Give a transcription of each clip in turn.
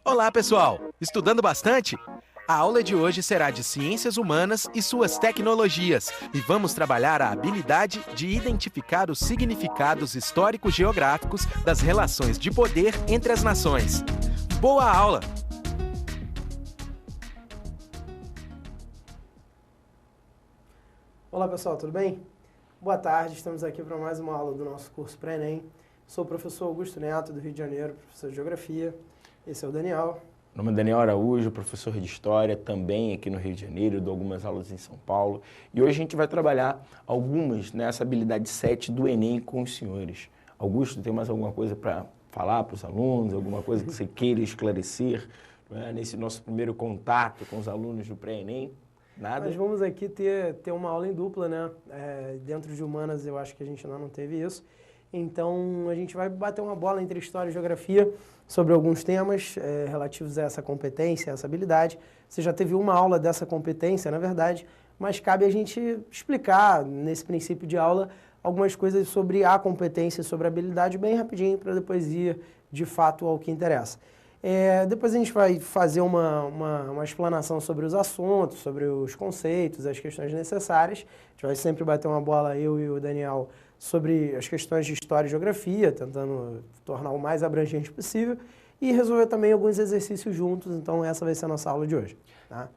Olá, pessoal! Estudando bastante? A aula de hoje será de Ciências Humanas e suas tecnologias e vamos trabalhar a habilidade de identificar os significados históricos geográficos das relações de poder entre as nações. Boa aula! Olá, pessoal, tudo bem? Boa tarde, estamos aqui para mais uma aula do nosso curso pré-ENEM. Sou o professor Augusto Neto, do Rio de Janeiro, professor de Geografia. Esse é o Daniel. Meu nome é Daniel Araújo, professor de História, também aqui no Rio de Janeiro, dou algumas aulas em São Paulo. E hoje a gente vai trabalhar algumas nessa habilidade 7 do Enem com os senhores. Augusto, tem mais alguma coisa para falar para os alunos, alguma coisa que você queira esclarecer, né, nesse nosso primeiro contato com os alunos do pré-ENEM? Nada? Nós vamos aqui ter uma aula em dupla, né? Dentro de Humanas eu acho que a gente ainda não teve isso. Então a gente vai bater uma bola entre História e Geografia sobre alguns temas relativos a essa competência, a essa habilidade. Você já teve uma aula dessa competência, na verdade, mas cabe a gente explicar nesse princípio de aula algumas coisas sobre a competência, sobre a habilidade, bem rapidinho, para depois ir de fato ao que interessa. Depois a gente vai fazer uma explanação sobre os assuntos, sobre os conceitos, as questões necessárias. A gente vai sempre bater uma bola, eu e o Daniel, sobre as questões de História e Geografia, tentando tornar o mais abrangente possível e resolver também alguns exercícios juntos. Então essa vai ser a nossa aula de hoje. Tá?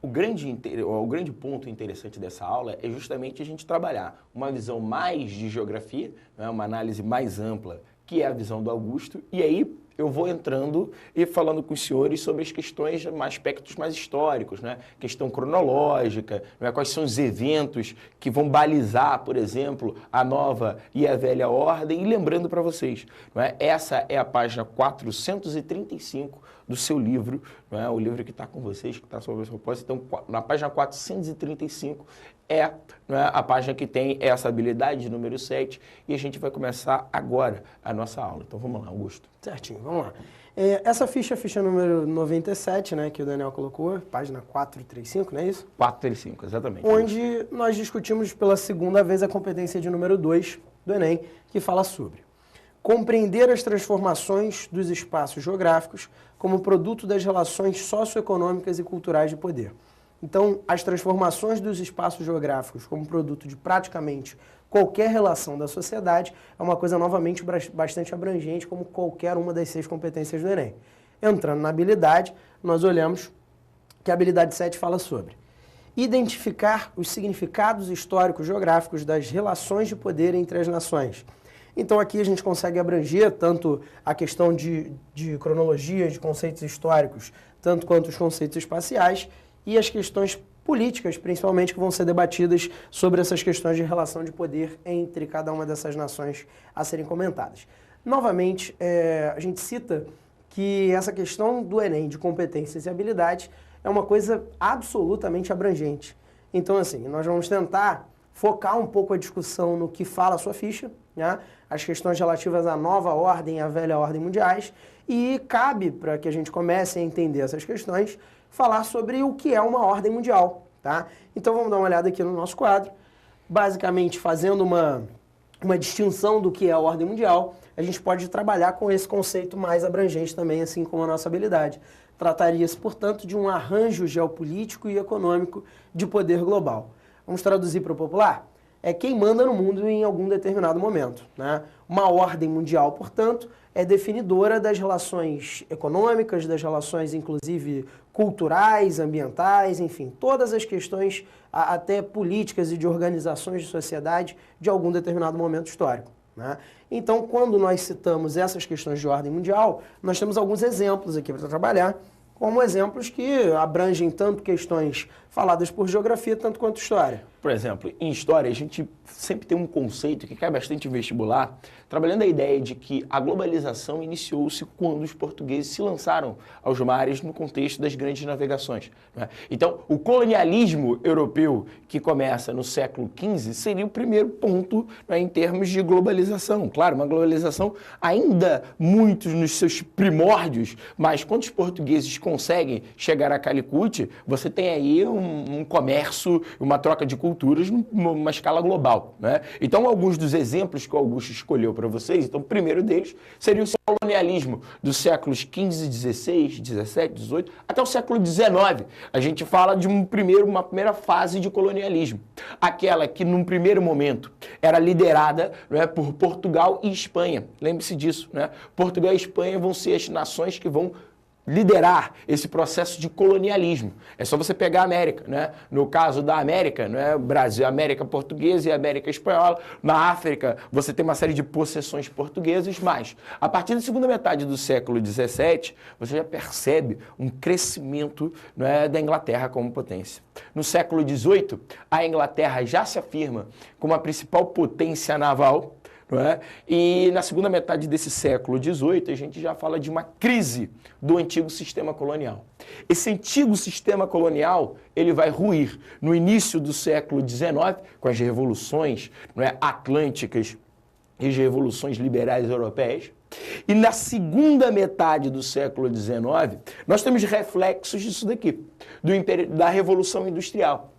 O grande ponto interessante dessa aula é justamente a gente trabalhar uma visão mais de geografia, né, uma análise mais ampla, que é a visão do Augusto, e aí eu vou entrando e falando com os senhores sobre as questões, aspectos mais históricos, né? Questão cronológica, né? Quais são os eventos que vão balizar, por exemplo, a nova e a velha ordem. E lembrando para vocês, não é? Essa é a página 435 do seu livro, não é? O livro que está com vocês, que está sobre o propósito. Então, na página 435 não é, a página que tem essa habilidade de número 7 e a gente vai começar agora a nossa aula. Então vamos lá, Augusto. Certinho, vamos lá. Essa ficha é a ficha número 97, né, que o Daniel colocou, página 435, não é isso? 435, exatamente. Onde nós discutimos pela segunda vez a competência de número 2 do Enem, que fala sobre compreender as transformações dos espaços geográficos como produto das relações socioeconômicas e culturais de poder. Então, as transformações dos espaços geográficos como produto de praticamente qualquer relação da sociedade é uma coisa, novamente, bastante abrangente, como qualquer uma das 6 competências do Enem. Entrando na habilidade, nós olhamos que a habilidade 7 fala sobre identificar os significados históricos geográficos das relações de poder entre as nações. Então, aqui a gente consegue abranger tanto a questão de cronologia, de conceitos históricos, tanto quanto os conceitos espaciais, e as questões políticas, principalmente, que vão ser debatidas sobre essas questões de relação de poder entre cada uma dessas nações a serem comentadas. Novamente, a gente cita que essa questão do Enem de competências e habilidades é uma coisa absolutamente abrangente. Então, assim, nós vamos tentar focar um pouco a discussão no que fala a sua ficha, né? As questões relativas à nova ordem e à velha ordem mundiais, e cabe, para que a gente comece a entender essas questões, falar sobre o que é uma ordem mundial, tá? Então vamos dar uma olhada aqui no nosso quadro. Basicamente, fazendo uma distinção do que é a ordem mundial, a gente pode trabalhar com esse conceito mais abrangente também, assim como a nossa habilidade. Trataria-se, portanto, de um arranjo geopolítico e econômico de poder global. Vamos traduzir para o popular? É quem manda no mundo em algum determinado momento, né? Uma ordem mundial, portanto, é definidora das relações econômicas, das relações, inclusive, culturais, ambientais, enfim, todas as questões, até políticas e de organizações de sociedade de algum determinado momento histórico, né? Então, quando nós citamos essas questões de ordem mundial, nós temos alguns exemplos aqui para trabalhar, como exemplos que abrangem tanto questões faladas por geografia, tanto quanto história. Por exemplo, em história, a gente sempre tem um conceito que cai bastante em vestibular, trabalhando a ideia de que a globalização iniciou-se quando os portugueses se lançaram aos mares no contexto das grandes navegações, né? Então, o colonialismo europeu, que começa no século XV, seria o primeiro ponto, né, em termos de globalização. Claro, uma globalização ainda muito nos seus primórdios, mas quando os portugueses conseguem chegar a Calicut, você tem aí um comércio, uma troca de cultura culturas numa escala global, né? Então, alguns dos exemplos que o Augusto escolheu para vocês, então, o primeiro deles seria o colonialismo dos séculos XV, XVI, XVII, XVIII, até o século XIX. A gente fala de uma primeira fase de colonialismo. Aquela que, num primeiro momento, era liderada, né, por Portugal e Espanha. Lembre-se disso, né? Portugal e Espanha vão ser as nações que vão liderar esse processo de colonialismo. É só você pegar a América, né? No caso da América, né? Brasil, América Portuguesa e América Espanhola. Na África, você tem uma série de possessões portuguesas, mas a partir da segunda metade do século XVII, você já percebe um crescimento, né, da Inglaterra como potência. No século XVIII, a Inglaterra já se afirma como a principal potência naval, não é? E na segunda metade desse século XVIII, a gente já fala de uma crise do antigo sistema colonial. Esse antigo sistema colonial, ele vai ruir no início do século XIX, com as revoluções, não é, atlânticas e as revoluções liberais europeias. E na segunda metade do século XIX, nós temos reflexos disso daqui, da Revolução Industrial.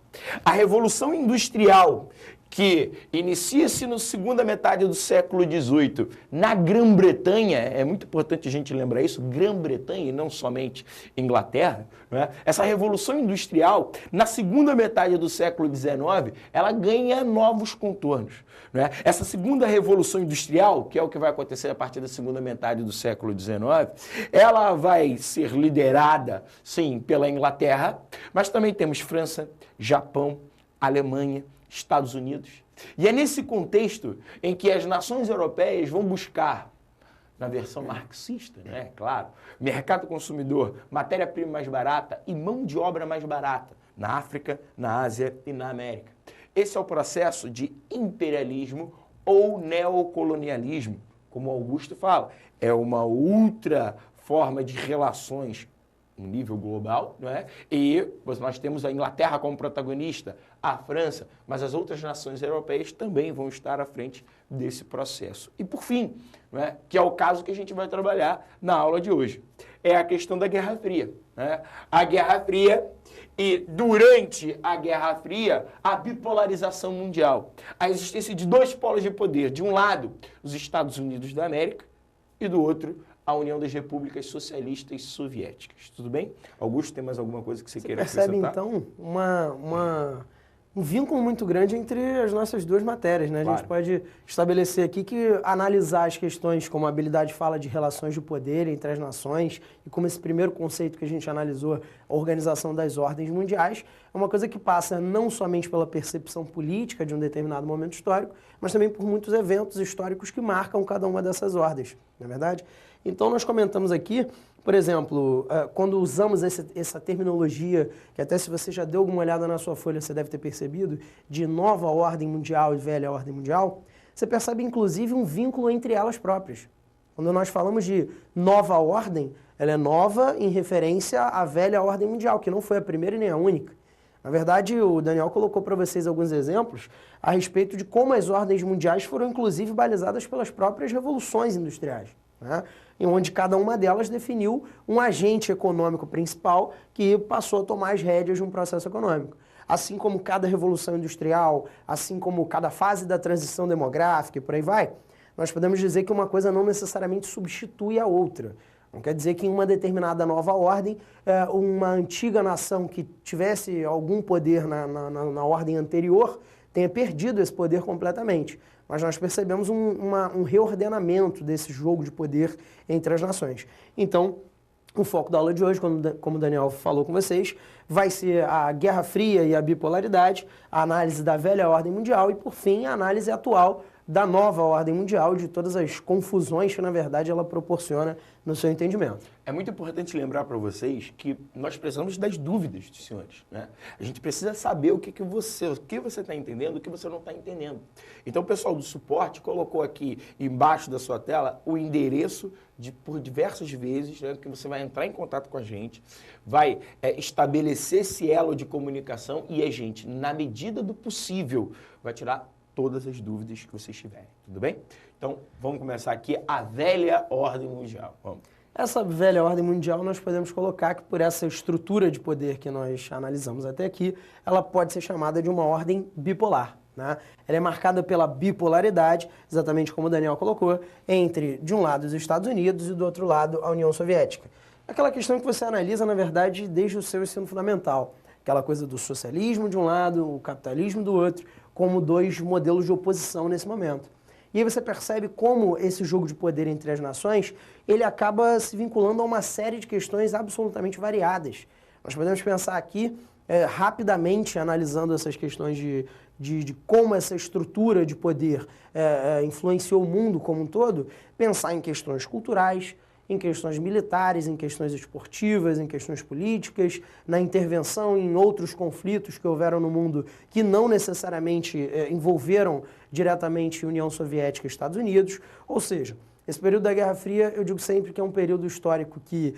A Revolução Industrial, que inicia-se na segunda metade do século XVIII na Grã-Bretanha, é muito importante a gente lembrar isso, Grã-Bretanha e não somente Inglaterra, né? Essa Revolução Industrial, na segunda metade do século XIX, ela ganha novos contornos, né? Essa segunda Revolução Industrial, que é o que vai acontecer a partir da segunda metade do século XIX, ela vai ser liderada, sim, pela Inglaterra, mas também temos França, Japão, Alemanha, Estados Unidos. E é nesse contexto em que as nações europeias vão buscar, na versão marxista, né, claro, mercado consumidor, matéria-prima mais barata e mão de obra mais barata na África, na Ásia e na América. Esse é o processo de imperialismo ou neocolonialismo, como Augusto fala. É uma outra forma de relações um nível global, não é? E nós temos a Inglaterra como protagonista, a França, mas as outras nações europeias também vão estar à frente desse processo. E por fim, não é? Que é o caso que a gente vai trabalhar na aula de hoje, é a questão da Guerra Fria, né? A Guerra Fria e, durante a Guerra Fria, a bipolarização mundial, a existência de dois polos de poder, de um lado, os Estados Unidos da América, e do outro, a União das Repúblicas Socialistas Soviéticas. Tudo bem? Augusto, tem mais alguma coisa que você queira acrescentar? Percebe, então, um vínculo muito grande entre as nossas duas matérias, né? Claro. A gente pode estabelecer aqui que analisar as questões como a habilidade fala de relações de poder entre as nações e como esse primeiro conceito que a gente analisou, a organização das ordens mundiais, é uma coisa que passa não somente pela percepção política de um determinado momento histórico, mas também por muitos eventos históricos que marcam cada uma dessas ordens, não é verdade? Então, nós comentamos aqui, por exemplo, quando usamos essa terminologia, que até se você já deu alguma olhada na sua folha, você deve ter percebido, de nova ordem mundial e velha ordem mundial, você percebe, inclusive, um vínculo entre elas próprias. Quando nós falamos de nova ordem, ela é nova em referência à velha ordem mundial, que não foi a primeira e nem a única. Na verdade, o Daniel colocou para vocês alguns exemplos a respeito de como as ordens mundiais foram, inclusive, balizadas pelas próprias revoluções industriais, né? Em onde cada uma delas definiu um agente econômico principal que passou a tomar as rédeas de um processo econômico. Assim como cada revolução industrial, assim como cada fase da transição demográfica e por aí vai, nós podemos dizer que uma coisa não necessariamente substitui a outra. Não quer dizer que em uma determinada nova ordem, uma antiga nação que tivesse algum poder na ordem anterior tenha perdido esse poder completamente. Mas nós percebemos um reordenamento desse jogo de poder entre as nações. Então, o foco da aula de hoje, como o Daniel falou com vocês, vai ser a Guerra Fria e a bipolaridade, a análise da velha ordem mundial e, por fim, a análise atual da nova ordem mundial, de todas as confusões que, na verdade, ela proporciona no seu entendimento. É muito importante lembrar para vocês que nós precisamos das dúvidas dos senhores, né? A gente precisa saber o que você está entendendo, o que você não está entendendo. Então, o pessoal do suporte colocou aqui embaixo da sua tela o endereço por diversas vezes, né, que você vai entrar em contato com a gente, vai estabelecer esse elo de comunicação e a gente, na medida do possível, vai tirar todas as dúvidas que vocês tiverem, tudo bem? Então, vamos começar aqui a velha ordem mundial. Vamos. Essa velha ordem mundial nós podemos colocar que por essa estrutura de poder que nós analisamos até aqui, ela pode ser chamada de uma ordem bipolar. Né? Ela é marcada pela bipolaridade, exatamente como o Daniel colocou, entre, de um lado, os Estados Unidos e do outro lado, a União Soviética. Aquela questão que você analisa, na verdade, desde o seu ensino fundamental. Aquela coisa do socialismo de um lado, o capitalismo do outro, como dois modelos de oposição nesse momento. E aí você percebe como esse jogo de poder entre as nações, ele acaba se vinculando a uma série de questões absolutamente variadas. Nós podemos pensar aqui, rapidamente, analisando essas questões de como essa estrutura de poder influenciou o mundo como um todo, pensar em questões culturais, em questões militares, em questões esportivas, em questões políticas, na intervenção em outros conflitos que houveram no mundo que não necessariamente envolveram diretamente União Soviética e Estados Unidos. Ou seja, esse período da Guerra Fria, eu digo sempre que é um período histórico que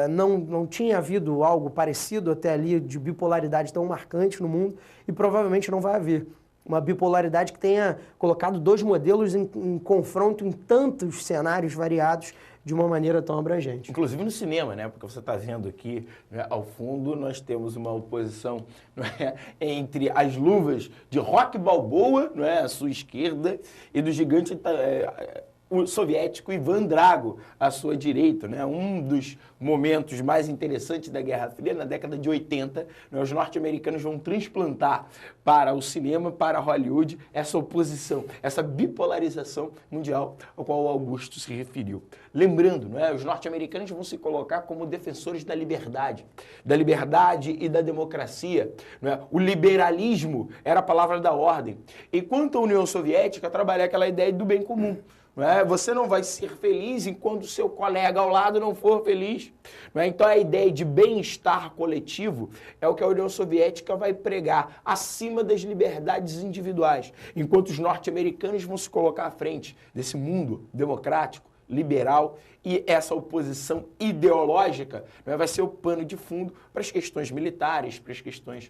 não tinha havido algo parecido até ali de bipolaridade tão marcante no mundo e provavelmente não vai haver. Uma bipolaridade que tenha colocado dois modelos em confronto em tantos cenários variados de uma maneira tão abrangente. Inclusive no cinema, né? Porque você está vendo aqui, né, ao fundo, nós temos uma oposição, não é, entre as luvas de Rocky Balboa, não é, à sua esquerda, e do gigante o soviético Ivan Drago à sua direita, né? Um dos momentos mais interessantes da Guerra Fria, na década de 80, né, os norte-americanos vão transplantar para o cinema, para Hollywood, essa oposição, essa bipolarização mundial ao qual o Augusto se referiu. Lembrando, né, os norte-americanos vão se colocar como defensores da liberdade e da democracia. Né? O liberalismo era a palavra da ordem. Enquanto a União Soviética trabalhava aquela ideia do bem comum. Você não vai ser feliz enquanto o seu colega ao lado não for feliz. Então a ideia de bem-estar coletivo é o que a União Soviética vai pregar acima das liberdades individuais, enquanto os norte-americanos vão se colocar à frente desse mundo democrático, liberal, e essa oposição ideológica vai ser o pano de fundo para as questões militares, para as questões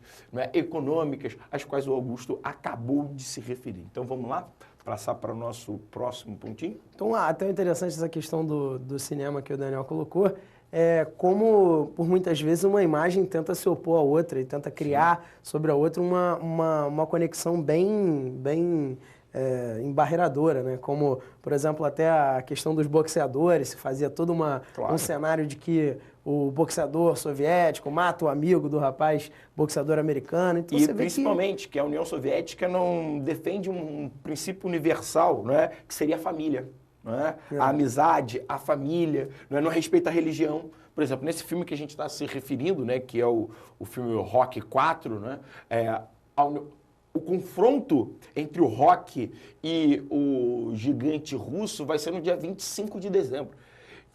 econômicas, às quais o Augusto acabou de se referir. Então vamos lá? Passar para o nosso próximo pontinho? Então, até interessante essa questão do cinema que o Daniel colocou, como, por muitas vezes, uma imagem tenta se opor à outra e tenta criar sobre a outra uma conexão bem embarreadora, né? Como, por exemplo, até a questão dos boxeadores, se fazia todo um cenário de que o boxeador soviético mata o amigo do rapaz boxeador americano. Então, e você principalmente que a União Soviética não defende um princípio universal, não é? Que seria a família. Não é? A amizade, a família, não respeita a religião. Por exemplo, nesse filme que a gente está se referindo, né, que é o filme Rocky 4, né, o confronto entre o Rocky e o gigante russo vai ser no dia 25 de dezembro.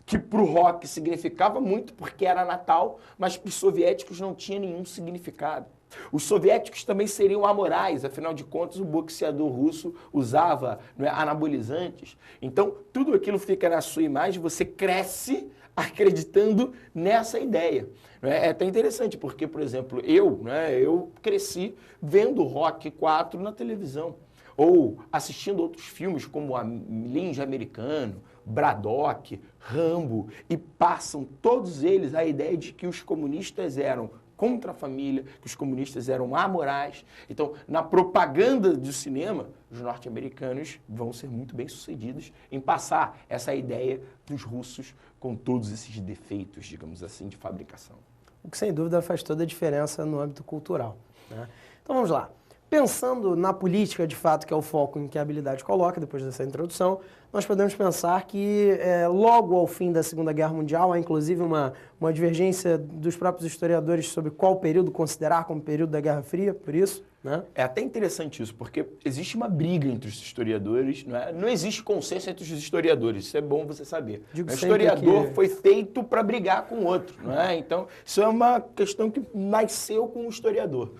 Que para o Rocky significava muito porque era Natal, mas para os soviéticos não tinha nenhum significado. Os soviéticos também seriam amorais, afinal de contas o boxeador russo usava anabolizantes. Então tudo aquilo fica na sua imagem, você cresce acreditando nessa ideia. É até interessante porque, por exemplo, eu cresci vendo Rocky 4 na televisão, ou assistindo outros filmes como a Ninja Americano, Braddock, Rambo, e passam todos eles a ideia de que os comunistas eram contra a família, que os comunistas eram amorais. Então, na propaganda do cinema, os norte-americanos vão ser muito bem-sucedidos em passar essa ideia dos russos com todos esses defeitos, digamos assim, de fabricação. O que, sem dúvida, faz toda a diferença no âmbito cultural, né? Então, vamos lá. Pensando na política, de fato, que é o foco em que a habilidade coloca, depois dessa introdução, nós podemos pensar que logo ao fim da Segunda Guerra Mundial, há inclusive uma divergência dos próprios historiadores sobre qual período considerar como período da Guerra Fria, por isso, né? É até interessante isso, porque existe uma briga entre os historiadores, não existe consenso entre os historiadores, isso é bom você saber. O historiador foi feito para brigar com o outro, Então, isso é uma questão que nasceu com o historiador.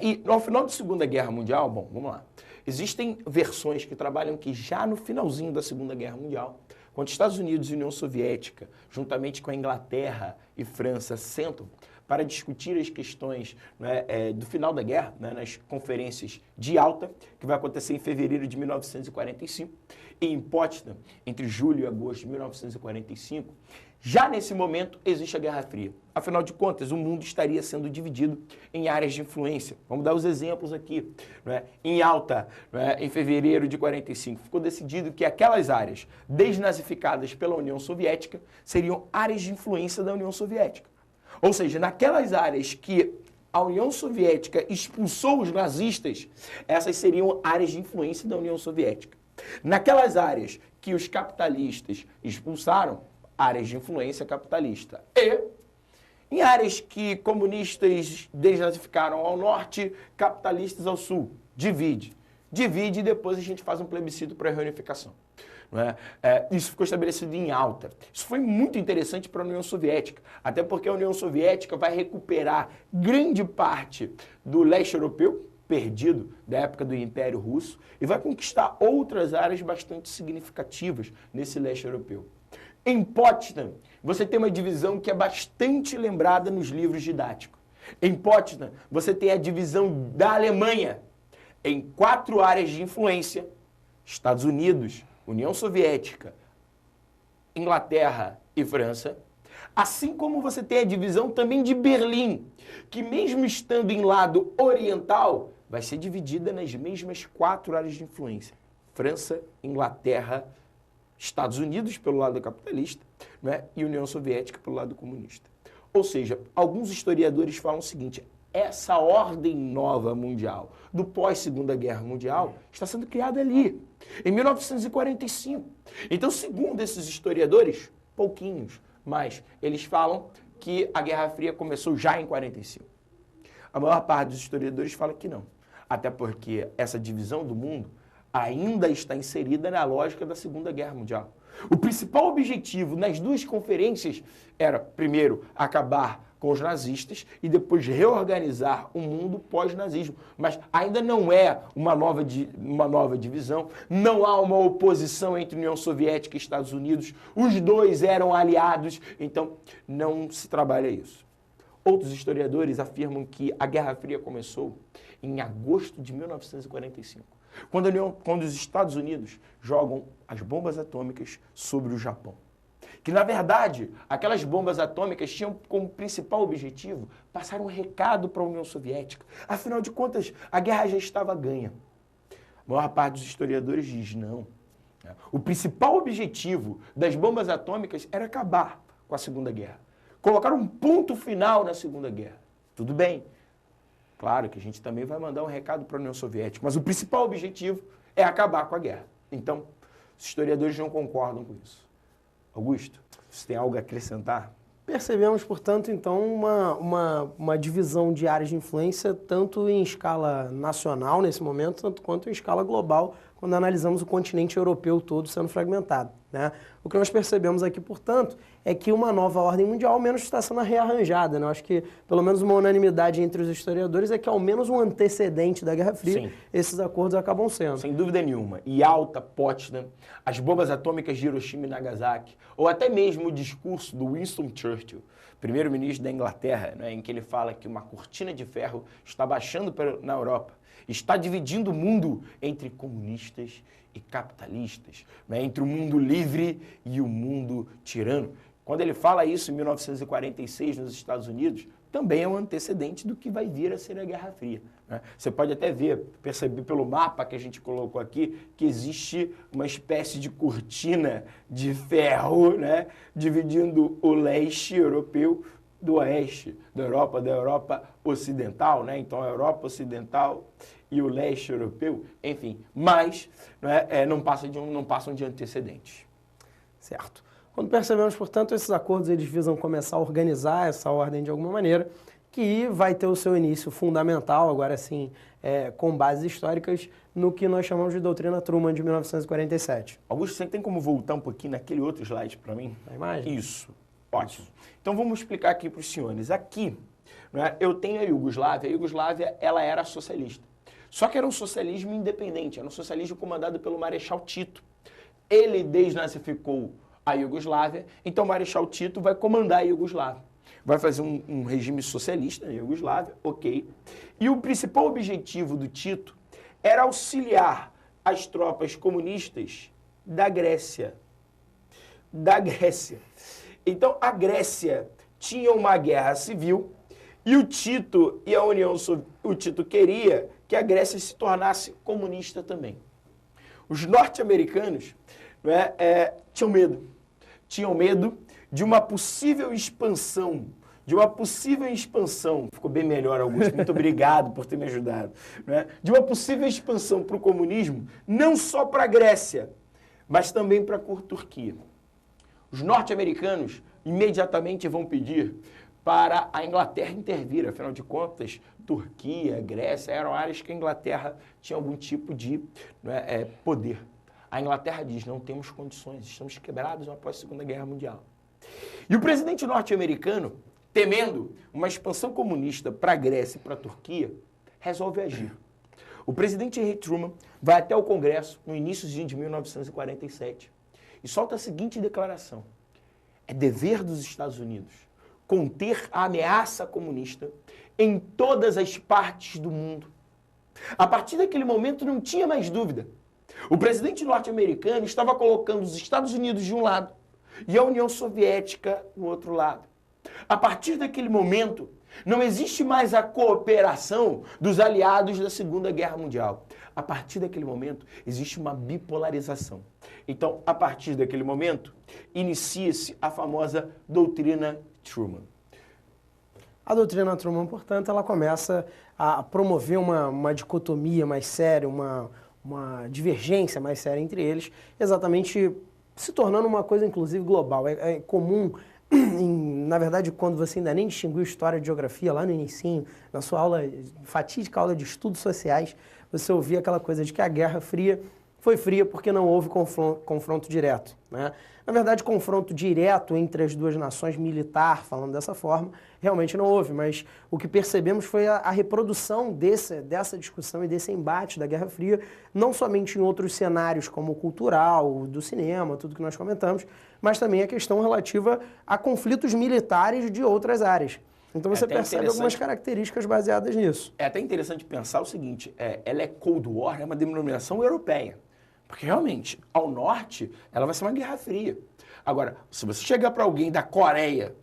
E no final da Segunda Guerra Mundial, bom, vamos lá. Existem versões que trabalham que já no finalzinho da Segunda Guerra Mundial, quando Estados Unidos e União Soviética, juntamente com a Inglaterra e França, sentam para discutir as questões, né, do final da guerra, né, nas conferências de Yalta, que vai acontecer em fevereiro de 1945, e em Potsdam, entre julho e agosto de 1945, já nesse momento existe a Guerra Fria. Afinal de contas, o mundo estaria sendo dividido em áreas de influência. Vamos dar os exemplos aqui. Né? Em Yalta, né, em fevereiro de 45, ficou decidido que aquelas áreas desnazificadas pela União Soviética seriam áreas de influência da União Soviética. Ou seja, naquelas áreas que a União Soviética expulsou os nazistas, essas seriam áreas de influência da União Soviética. Naquelas áreas que os capitalistas expulsaram, áreas de influência capitalista. E em áreas que comunistas desnazificaram ao norte, capitalistas ao sul. Divide. Divide e depois a gente faz um plebiscito para a reunificação. Não é? Isso ficou estabelecido em Yalta. Isso foi muito interessante para a União Soviética, até porque a União Soviética vai recuperar grande parte do leste europeu, perdido da época do Império Russo, e vai conquistar outras áreas bastante significativas nesse leste europeu. Em Potsdam, você tem uma divisão que é bastante lembrada nos livros didáticos. Em Potsdam, você tem a divisão da Alemanha em 4 áreas de influência: Estados Unidos, União Soviética, Inglaterra e França. Assim como você tem a divisão também de Berlim, que mesmo estando em lado oriental, vai ser dividida nas mesmas 4 áreas de influência: França, Inglaterra, Estados Unidos pelo lado capitalista, né, e União Soviética pelo lado comunista. Ou seja, alguns historiadores falam o seguinte: essa ordem nova mundial, do pós-Segunda Guerra Mundial, está sendo criada ali, em 1945. Então, segundo esses historiadores, pouquinhos, mas eles falam que a Guerra Fria começou já em 45. A maior parte dos historiadores fala que não, até porque essa divisão do mundo ainda está inserida na lógica da Segunda Guerra Mundial. O principal objetivo nas duas conferências era, primeiro, acabar com os nazistas e depois reorganizar o mundo pós-nazismo. Mas ainda não é uma nova divisão, não há uma oposição entre União Soviética e Estados Unidos, os dois eram aliados, então não se trabalha isso. Outros historiadores afirmam que a Guerra Fria começou em agosto de 1945. Quando os Estados Unidos jogam as bombas atômicas sobre o Japão. Que, na verdade, aquelas bombas atômicas tinham como principal objetivo passar um recado para a União Soviética. Afinal de contas, a guerra já estava ganha. A maior parte dos historiadores diz não. O principal objetivo das bombas atômicas era acabar com a Segunda Guerra. Colocar um ponto final na Segunda Guerra. Tudo bem. Claro que a gente também vai mandar um recado para a União Soviética, mas o principal objetivo é acabar com a guerra. Então, os historiadores não concordam com isso. Augusto, você tem algo a acrescentar? Percebemos, portanto, então, uma divisão de áreas de influência tanto em escala nacional, nesse momento, tanto quanto em escala global, quando analisamos o continente europeu todo sendo fragmentado, né? O que nós percebemos aqui, portanto, é que uma nova ordem mundial ao menos está sendo rearranjada, né? Eu acho que, pelo menos, uma unanimidade entre os historiadores é que, ao menos, um antecedente da Guerra Fria, sim, esses acordos acabam sendo. Sem dúvida nenhuma. Yalta, Potsdam, as bombas atômicas de Hiroshima e Nagasaki, ou até mesmo o discurso do Winston Churchill, primeiro-ministro da Inglaterra, né, em que ele fala que uma cortina de ferro está baixando na Europa, está dividindo o mundo entre comunistas e capitalistas, né, entre o mundo livre e o mundo tirano. Quando ele fala isso em 1946 nos Estados Unidos, também é um antecedente do que vai vir a ser a Guerra Fria, né? Você pode até perceber pelo mapa que a gente colocou aqui, que existe uma espécie de cortina de ferro, né, dividindo o leste europeu do oeste da Europa ocidental, né? Então a Europa ocidental e o leste europeu, enfim, mas não passam de antecedentes. Certo. Quando percebemos, portanto, esses acordos eles visam começar a organizar essa ordem de alguma maneira, que vai ter o seu início fundamental, agora sim, com bases históricas, no que nós chamamos de doutrina Truman de 1947. Augusto, você tem como voltar um pouquinho naquele outro slide para mim? A imagem? Isso. Ótimo. Então vamos explicar aqui para os senhores. Aqui, né, eu tenho a Iugoslávia. A Iugoslávia, ela era socialista. Só que era um socialismo independente, era um socialismo comandado pelo Marechal Tito. Ele desnazificou a Iugoslávia, então o Marechal Tito vai comandar a Iugoslávia. vai fazer um regime socialista na Iugoslávia, ok. E o principal objetivo do Tito era auxiliar as tropas comunistas da Grécia. Então, a Grécia tinha uma guerra civil e o Tito e a o Tito queria que a Grécia se tornasse comunista também. Os norte-americanos tinham medo de uma possível expansão. Ficou bem melhor, Augusto, muito obrigado por ter me ajudado. De uma possível expansão para o comunismo, não só para a Grécia, mas também para a Turquia. Os norte-americanos imediatamente vão pedir para a Inglaterra intervir. Afinal de contas, Turquia, Grécia eram áreas que a Inglaterra tinha algum tipo de poder. A Inglaterra diz, não temos condições, estamos quebrados após a Segunda Guerra Mundial. E o presidente norte-americano, temendo uma expansão comunista para a Grécia e para a Turquia, resolve agir. O presidente Henry Truman vai até o Congresso no início de 1947 e solta a seguinte declaração: é dever dos Estados Unidos conter a ameaça comunista em todas as partes do mundo. A partir daquele momento não tinha mais dúvida. O presidente norte-americano estava colocando os Estados Unidos de um lado e a União Soviética do outro lado. A partir daquele momento, não existe mais a cooperação dos aliados da Segunda Guerra Mundial. A partir daquele momento, existe uma bipolarização. Então, a partir daquele momento, inicia-se a famosa doutrina Truman. A doutrina Truman, portanto, ela começa a promover uma dicotomia mais séria, uma divergência mais séria entre eles, exatamente se tornando uma coisa, inclusive, global. É comum, na verdade, quando você ainda nem distinguiu história de geografia, lá no inicinho, na sua aula, fatídica aula de estudos sociais, você ouvia aquela coisa de que a Guerra Fria foi fria porque não houve confronto direto, né? Na verdade, confronto direto entre as duas nações, militar, falando dessa forma, realmente não houve, mas o que percebemos foi a reprodução dessa discussão e desse embate da Guerra Fria, não somente em outros cenários como o cultural, do cinema, tudo que nós comentamos, mas também a questão relativa a conflitos militares de outras áreas. Então você percebe algumas características baseadas nisso. É até interessante pensar o seguinte, ela é Cold War, é uma denominação europeia. Porque realmente, ao norte, ela vai ser uma guerra fria. Agora, se você chegar para alguém da Coreia,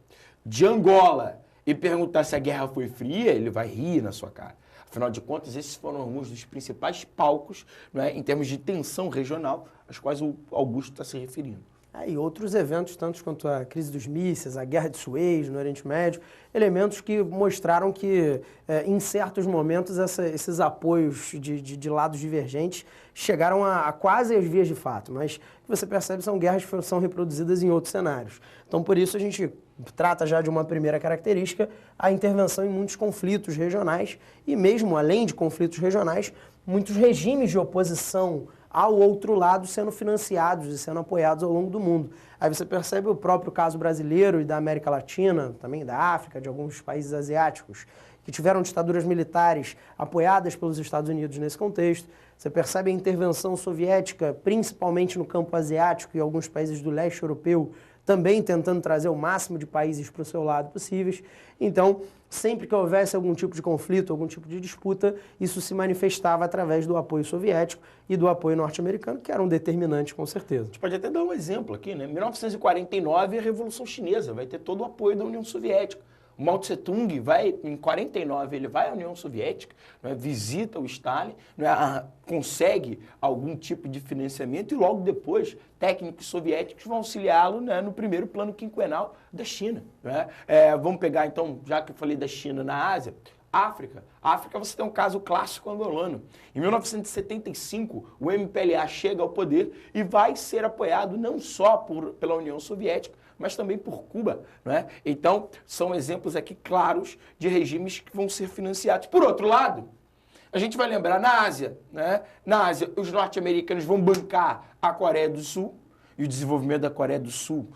de Angola, e perguntar se a guerra foi fria, ele vai rir na sua cara. Afinal de contas, esses foram alguns dos principais palcos, em termos de tensão regional, aos quais o Augusto está se referindo. E outros eventos, tantos quanto a crise dos mísseis, a guerra de Suez no Oriente Médio, elementos que mostraram que, em certos momentos, esses apoios de lados divergentes chegaram a quase as vias de fato, mas o que você percebe são guerras que são reproduzidas em outros cenários. Então, por isso, a gente trata já de uma primeira característica, a intervenção em muitos conflitos regionais e mesmo, além de conflitos regionais, muitos regimes de oposição ao outro lado sendo financiados e sendo apoiados ao longo do mundo. Aí você percebe o próprio caso brasileiro e da América Latina, também da África, de alguns países asiáticos, que tiveram ditaduras militares apoiadas pelos Estados Unidos nesse contexto. Você percebe a intervenção soviética, principalmente no campo asiático e alguns países do leste europeu, também tentando trazer o máximo de países para o seu lado possíveis. Então, sempre que houvesse algum tipo de conflito, algum tipo de disputa, isso se manifestava através do apoio soviético e do apoio norte-americano, que eram determinantes, com certeza. A gente pode até dar um exemplo aqui, né? Em 1949, a Revolução Chinesa vai ter todo o apoio da União Soviética. O Mao Tse-tung vai, em 49, ele vai à União Soviética, visita o Stalin, consegue algum tipo de financiamento e logo depois técnicos soviéticos vão auxiliá-lo no primeiro plano quinquenal da China. Vamos pegar então, já que eu falei da China na Ásia, África. África você tem um caso clássico angolano. Em 1975, o MPLA chega ao poder e vai ser apoiado não só pela União Soviética, mas também por Cuba. Então, são exemplos aqui claros de regimes que vão ser financiados. Por outro lado, a gente vai lembrar na Ásia. Na Ásia, os norte-americanos vão bancar a Coreia do Sul, e o desenvolvimento da Coreia do Sul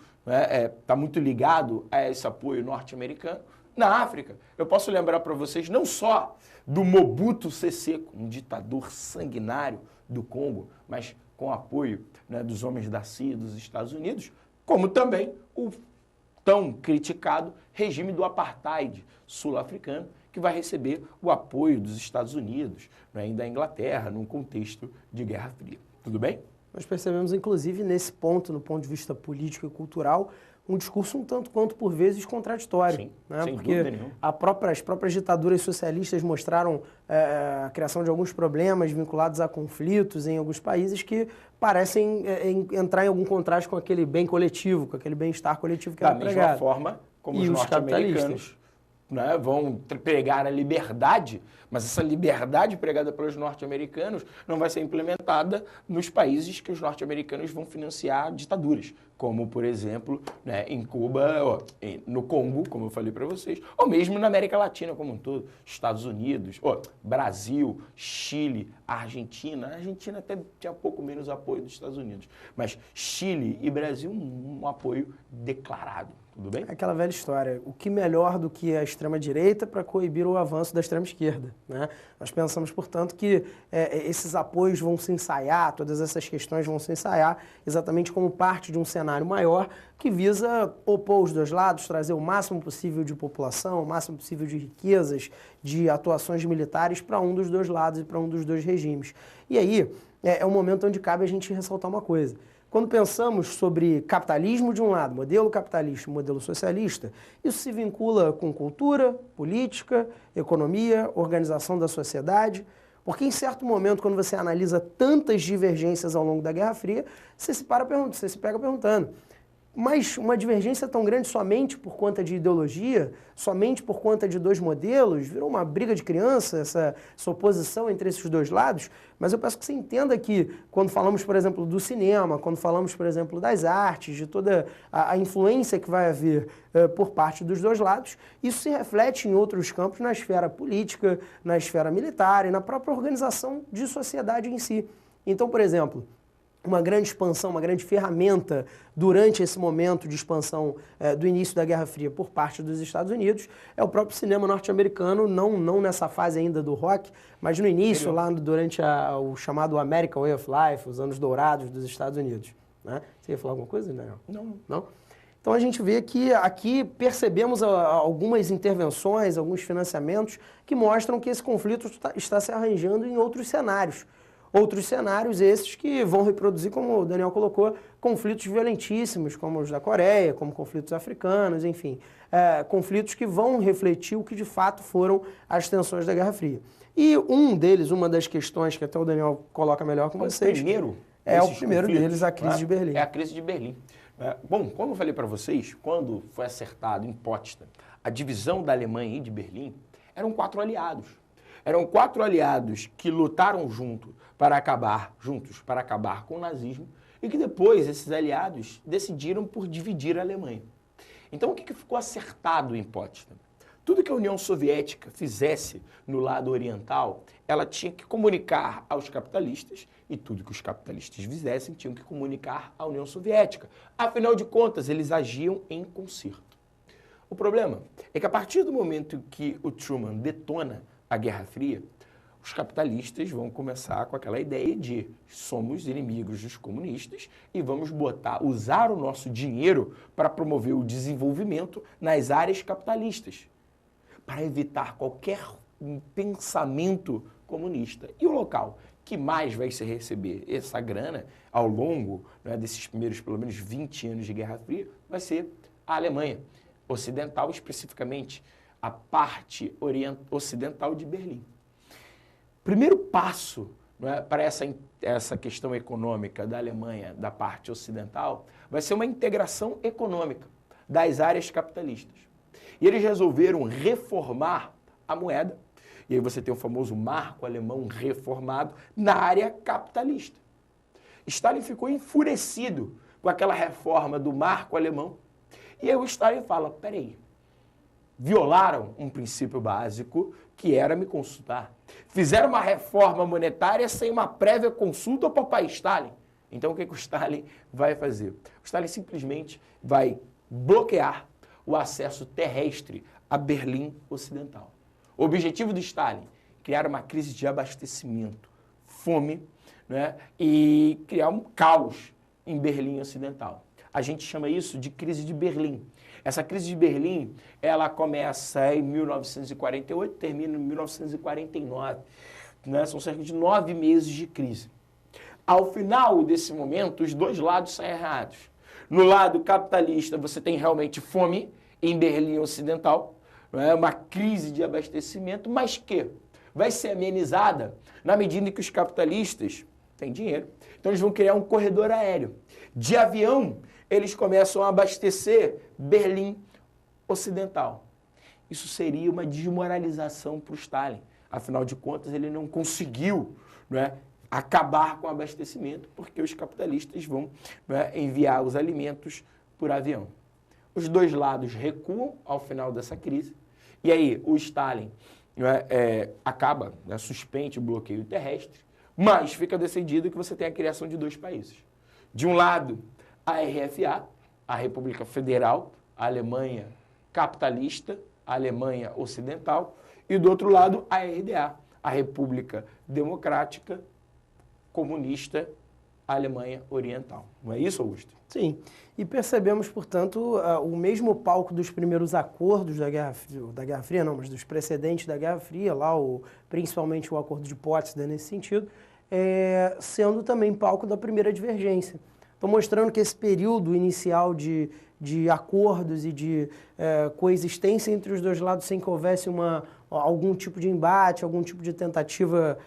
está muito ligado a esse apoio norte-americano. Na África, eu posso lembrar para vocês não só do Mobutu Sese, um ditador sanguinário do Congo, mas com apoio dos homens da CIA e dos Estados Unidos, como também o tão criticado regime do apartheid sul-africano, que vai receber o apoio dos Estados Unidos, né, e da Inglaterra, num contexto de Guerra Fria. Tudo bem? Nós percebemos, inclusive, nesse ponto, no ponto de vista político e cultural, um discurso um tanto quanto, por vezes, contraditório. Sim, né? sem Porque dúvida nenhuma. as próprias ditaduras socialistas mostraram a criação de alguns problemas vinculados a conflitos em alguns países que parecem entrar em algum contraste com aquele bem coletivo, com aquele bem-estar coletivo que era pregado. Da mesma forma como os norte-americanos, né, vão pregar a liberdade, mas essa liberdade pregada pelos norte-americanos não vai ser implementada nos países que os norte-americanos vão financiar ditaduras, como, por exemplo, né, em Cuba, no Congo, como eu falei para vocês, ou mesmo na América Latina como um todo, Estados Unidos, Brasil, Chile, Argentina. A Argentina até tinha pouco menos apoio dos Estados Unidos, mas Chile e Brasil, um apoio declarado. Tudo bem? Aquela velha história, o que melhor do que a extrema-direita para coibir o avanço da extrema-esquerda, né? Nós pensamos, portanto, que esses apoios vão se ensaiar, todas essas questões vão se ensaiar exatamente como parte de um cenário maior que visa opor os dois lados, trazer o máximo possível de população, o máximo possível de riquezas, de atuações militares para um dos dois lados e para um dos dois regimes. E aí é o momento onde cabe a gente ressaltar uma coisa. Quando pensamos sobre capitalismo de um lado, modelo capitalista e modelo socialista, isso se vincula com cultura, política, economia, organização da sociedade, porque em certo momento, quando você analisa tantas divergências ao longo da Guerra Fria, você se pega perguntando, mas uma divergência tão grande somente por conta de ideologia, somente por conta de dois modelos, virou uma briga de criança, essa oposição entre esses dois lados. Mas eu peço que você entenda que quando falamos, por exemplo, do cinema, quando falamos, por exemplo, das artes, de toda a influência que vai haver por parte dos dois lados, isso se reflete em outros campos, na esfera política, na esfera militar e na própria organização de sociedade em si. Então, por exemplo, uma grande expansão, uma grande ferramenta durante esse momento de expansão do início da Guerra Fria por parte dos Estados Unidos é o próprio cinema norte-americano, não nessa fase ainda do rock, mas no início, lá durante o chamado American Way of Life, os anos dourados dos Estados Unidos. Né? Você ia falar alguma coisa, Daniel? Não? Então a gente vê que aqui percebemos algumas intervenções, alguns financiamentos que mostram que esse conflito está se arranjando em outros cenários. Outros cenários esses que vão reproduzir, como o Daniel colocou, conflitos violentíssimos, como os da Coreia, como conflitos africanos, enfim. Conflitos que vão refletir o que de fato foram as tensões da Guerra Fria. E um deles, uma das questões que até o Daniel coloca melhor com vocês... o primeiro deles, a crise de Berlim. É a crise de Berlim. Bom, como eu falei para vocês, quando foi acertado em Potsdam a divisão da Alemanha e de Berlim, eram 4 aliados. Eram 4 aliados que lutaram juntos para acabar com o nazismo e que depois esses aliados decidiram por dividir a Alemanha. Então o que ficou acertado em Potsdam? Tudo que a União Soviética fizesse no lado oriental, ela tinha que comunicar aos capitalistas e tudo que os capitalistas fizessem tinham que comunicar à União Soviética. Afinal de contas, eles agiam em concerto. O problema é que a partir do momento que o Truman detona a Guerra Fria, os capitalistas vão começar com aquela ideia de somos inimigos dos comunistas e vamos usar o nosso dinheiro para promover o desenvolvimento nas áreas capitalistas, para evitar qualquer pensamento comunista. E o local que mais vai se receber essa grana ao longo, né, desses primeiros, pelo menos, 20 anos de Guerra Fria, vai ser a Alemanha Ocidental, especificamente a parte ocidental de Berlim. Primeiro passo, né, para essa questão econômica da Alemanha, da parte ocidental, vai ser uma integração econômica das áreas capitalistas. E eles resolveram reformar a moeda, e aí você tem o famoso marco alemão reformado na área capitalista. Stalin ficou enfurecido com aquela reforma do marco alemão, e aí o Stalin fala, peraí, violaram um princípio básico que era me consultar. Fizeram uma reforma monetária sem uma prévia consulta ao papai Stalin. Então o que o Stalin vai fazer? O Stalin simplesmente vai bloquear o acesso terrestre a Berlim Ocidental. O objetivo do Stalin, criar uma crise de abastecimento, fome, né, e criar um caos em Berlim Ocidental. A gente chama isso de crise de Berlim. Essa crise de Berlim, ela começa em 1948, termina em 1949. Né? São cerca de 9 meses de crise. Ao final desse momento, os dois lados saem errados. No lado capitalista, você tem realmente fome em Berlim Ocidental, né? Uma crise de abastecimento, mas que vai ser amenizada na medida em que os capitalistas têm dinheiro. Então, eles vão criar um corredor aéreo. De avião, eles começam a abastecer Berlim Ocidental. Isso seria uma desmoralização para o Stalin. Afinal de contas, ele não conseguiu, né, acabar com o abastecimento, porque os capitalistas vão, né, enviar os alimentos por avião. Os dois lados recuam ao final dessa crise, e aí o Stalin, né, acaba, né, suspende o bloqueio terrestre, mas fica decidido que você tem a criação de dois países. De um lado, a RFA, a República Federal, a Alemanha capitalista, a Alemanha ocidental, e do outro lado, a RDA, a República Democrática Comunista, a Alemanha Oriental. Não é isso, Augusto? Sim. E percebemos, portanto, o mesmo palco dos primeiros acordos da Guerra Fria, não, mas dos precedentes da Guerra Fria, lá principalmente o Acordo de Potsdam nesse sentido, sendo também palco da primeira divergência. Estou mostrando que esse período inicial de acordos e de coexistência entre os dois lados sem que houvesse algum tipo de embate, algum tipo de tentativa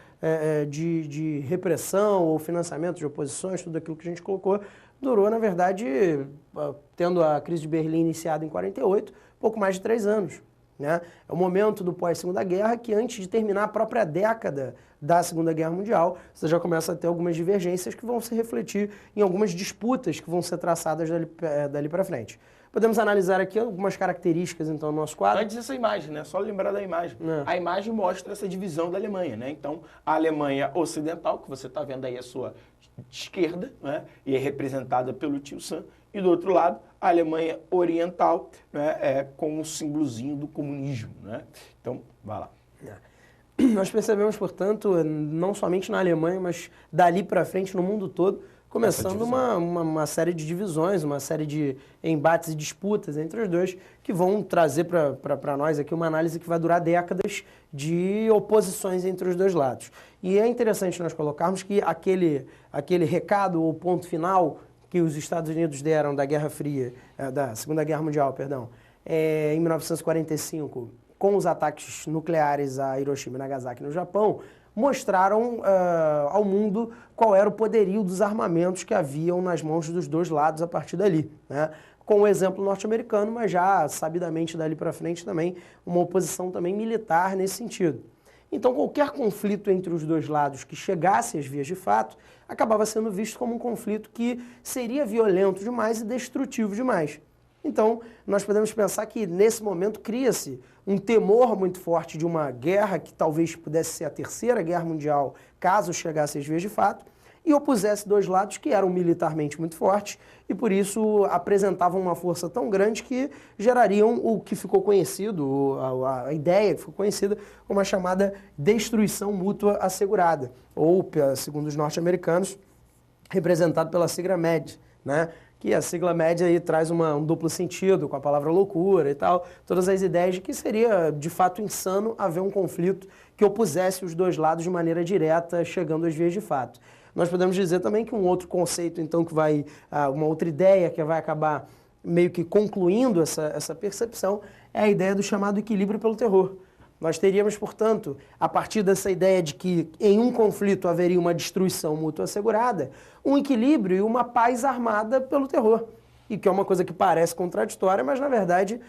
de repressão ou financiamento de oposições, tudo aquilo que a gente colocou, durou, na verdade, tendo a crise de Berlim iniciada em 48, pouco mais de 3 anos. Né? É o momento do pós-Segunda Guerra que, antes de terminar a própria década da Segunda Guerra Mundial, você já começa a ter algumas divergências que vão se refletir em algumas disputas que vão ser traçadas dali para frente. Podemos analisar aqui algumas características, então, do nosso quadro. Antes dessa imagem, né? Só lembrar da imagem. A imagem mostra essa divisão da Alemanha, né? Então, a Alemanha Ocidental, que você está vendo aí à sua esquerda, né? E é representada pelo tio Sam, e do outro lado, a Alemanha Oriental, né? Com o símbolozinho do comunismo, né? Então, vai lá. Nós percebemos, portanto, não somente na Alemanha, mas dali para frente no mundo todo, começando uma série de divisões, uma série de embates e disputas entre os dois, que vão trazer para nós aqui uma análise que vai durar décadas de oposições entre os dois lados. E é interessante nós colocarmos que aquele recado ou ponto final que os Estados Unidos deram da Guerra Fria, da Segunda Guerra Mundial, perdão, em 1945, com os ataques nucleares a Hiroshima e Nagasaki no Japão, mostraram ao mundo qual era o poderio dos armamentos que haviam nas mãos dos dois lados a partir dali, né? Com o exemplo norte-americano, mas já sabidamente dali para frente também uma oposição também militar nesse sentido. Então qualquer conflito entre os dois lados que chegasse às vias de fato acabava sendo visto como um conflito que seria violento demais e destrutivo demais. Então, nós podemos pensar que, nesse momento, cria-se um temor muito forte de uma guerra que talvez pudesse ser a Terceira Guerra Mundial, caso chegasse às vias de fato, e opusesse dois lados que eram militarmente muito fortes e, por isso, apresentavam uma força tão grande que gerariam o que ficou conhecido, a ideia que ficou conhecida como a chamada destruição mútua assegurada, ou, segundo os norte-americanos, representado pela sigla MED, né? Que a sigla MED aí traz um duplo sentido com a palavra loucura e tal, todas as ideias de que seria de fato insano haver um conflito que opusesse os dois lados de maneira direta, chegando às vias de fato. Nós podemos dizer também que um outro conceito, então, que vai, uma outra ideia que vai acabar meio que concluindo essa percepção é a ideia do chamado equilíbrio pelo terror. Nós teríamos, portanto, a partir dessa ideia de que em um conflito haveria uma destruição mútua assegurada, um equilíbrio e uma paz armada pelo terror. E que é uma coisa que parece contraditória, mas na verdade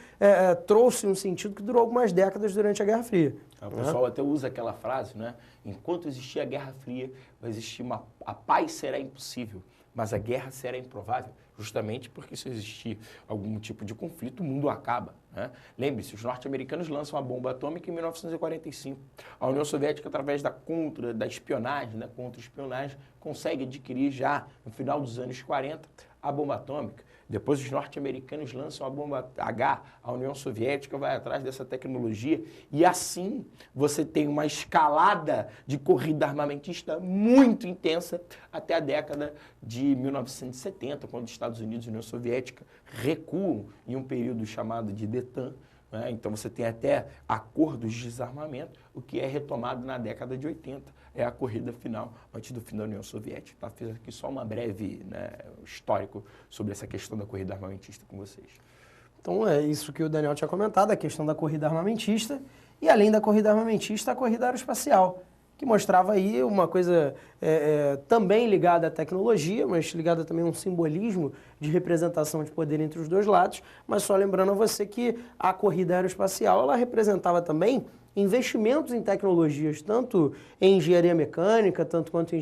trouxe um sentido que durou algumas décadas durante a Guerra Fria. O pessoal até usa aquela frase, né? Enquanto existir a Guerra Fria, vai existir a paz será impossível, mas a guerra será improvável. Justamente porque se existir algum tipo de conflito, o mundo acaba. Né? Lembre-se, os norte-americanos lançam a bomba atômica em 1945. A União Soviética, através da espionagem, da contra-espionagem, consegue adquirir já, no final dos anos 40, a bomba atômica. Depois os norte-americanos lançam a bomba H, a União Soviética vai atrás dessa tecnologia e assim você tem uma escalada de corrida armamentista muito intensa até a década de 1970, quando os Estados Unidos e a União Soviética recuam em um período chamado de Detan. Né? Então você tem até acordos de desarmamento, o que é retomado na década de 80. É a corrida final, antes do fim da União Soviética. Tá? Fiz aqui só uma breve histórico sobre essa questão da corrida armamentista com vocês. Então é isso que o Daniel tinha comentado, a questão da corrida armamentista, e além da corrida armamentista, a corrida aeroespacial, que mostrava aí uma coisa também ligada à tecnologia, mas ligada também a um simbolismo de representação de poder entre os dois lados, mas só lembrando a você que a corrida aeroespacial, ela representava também investimentos em tecnologias, tanto em engenharia mecânica, tanto quanto em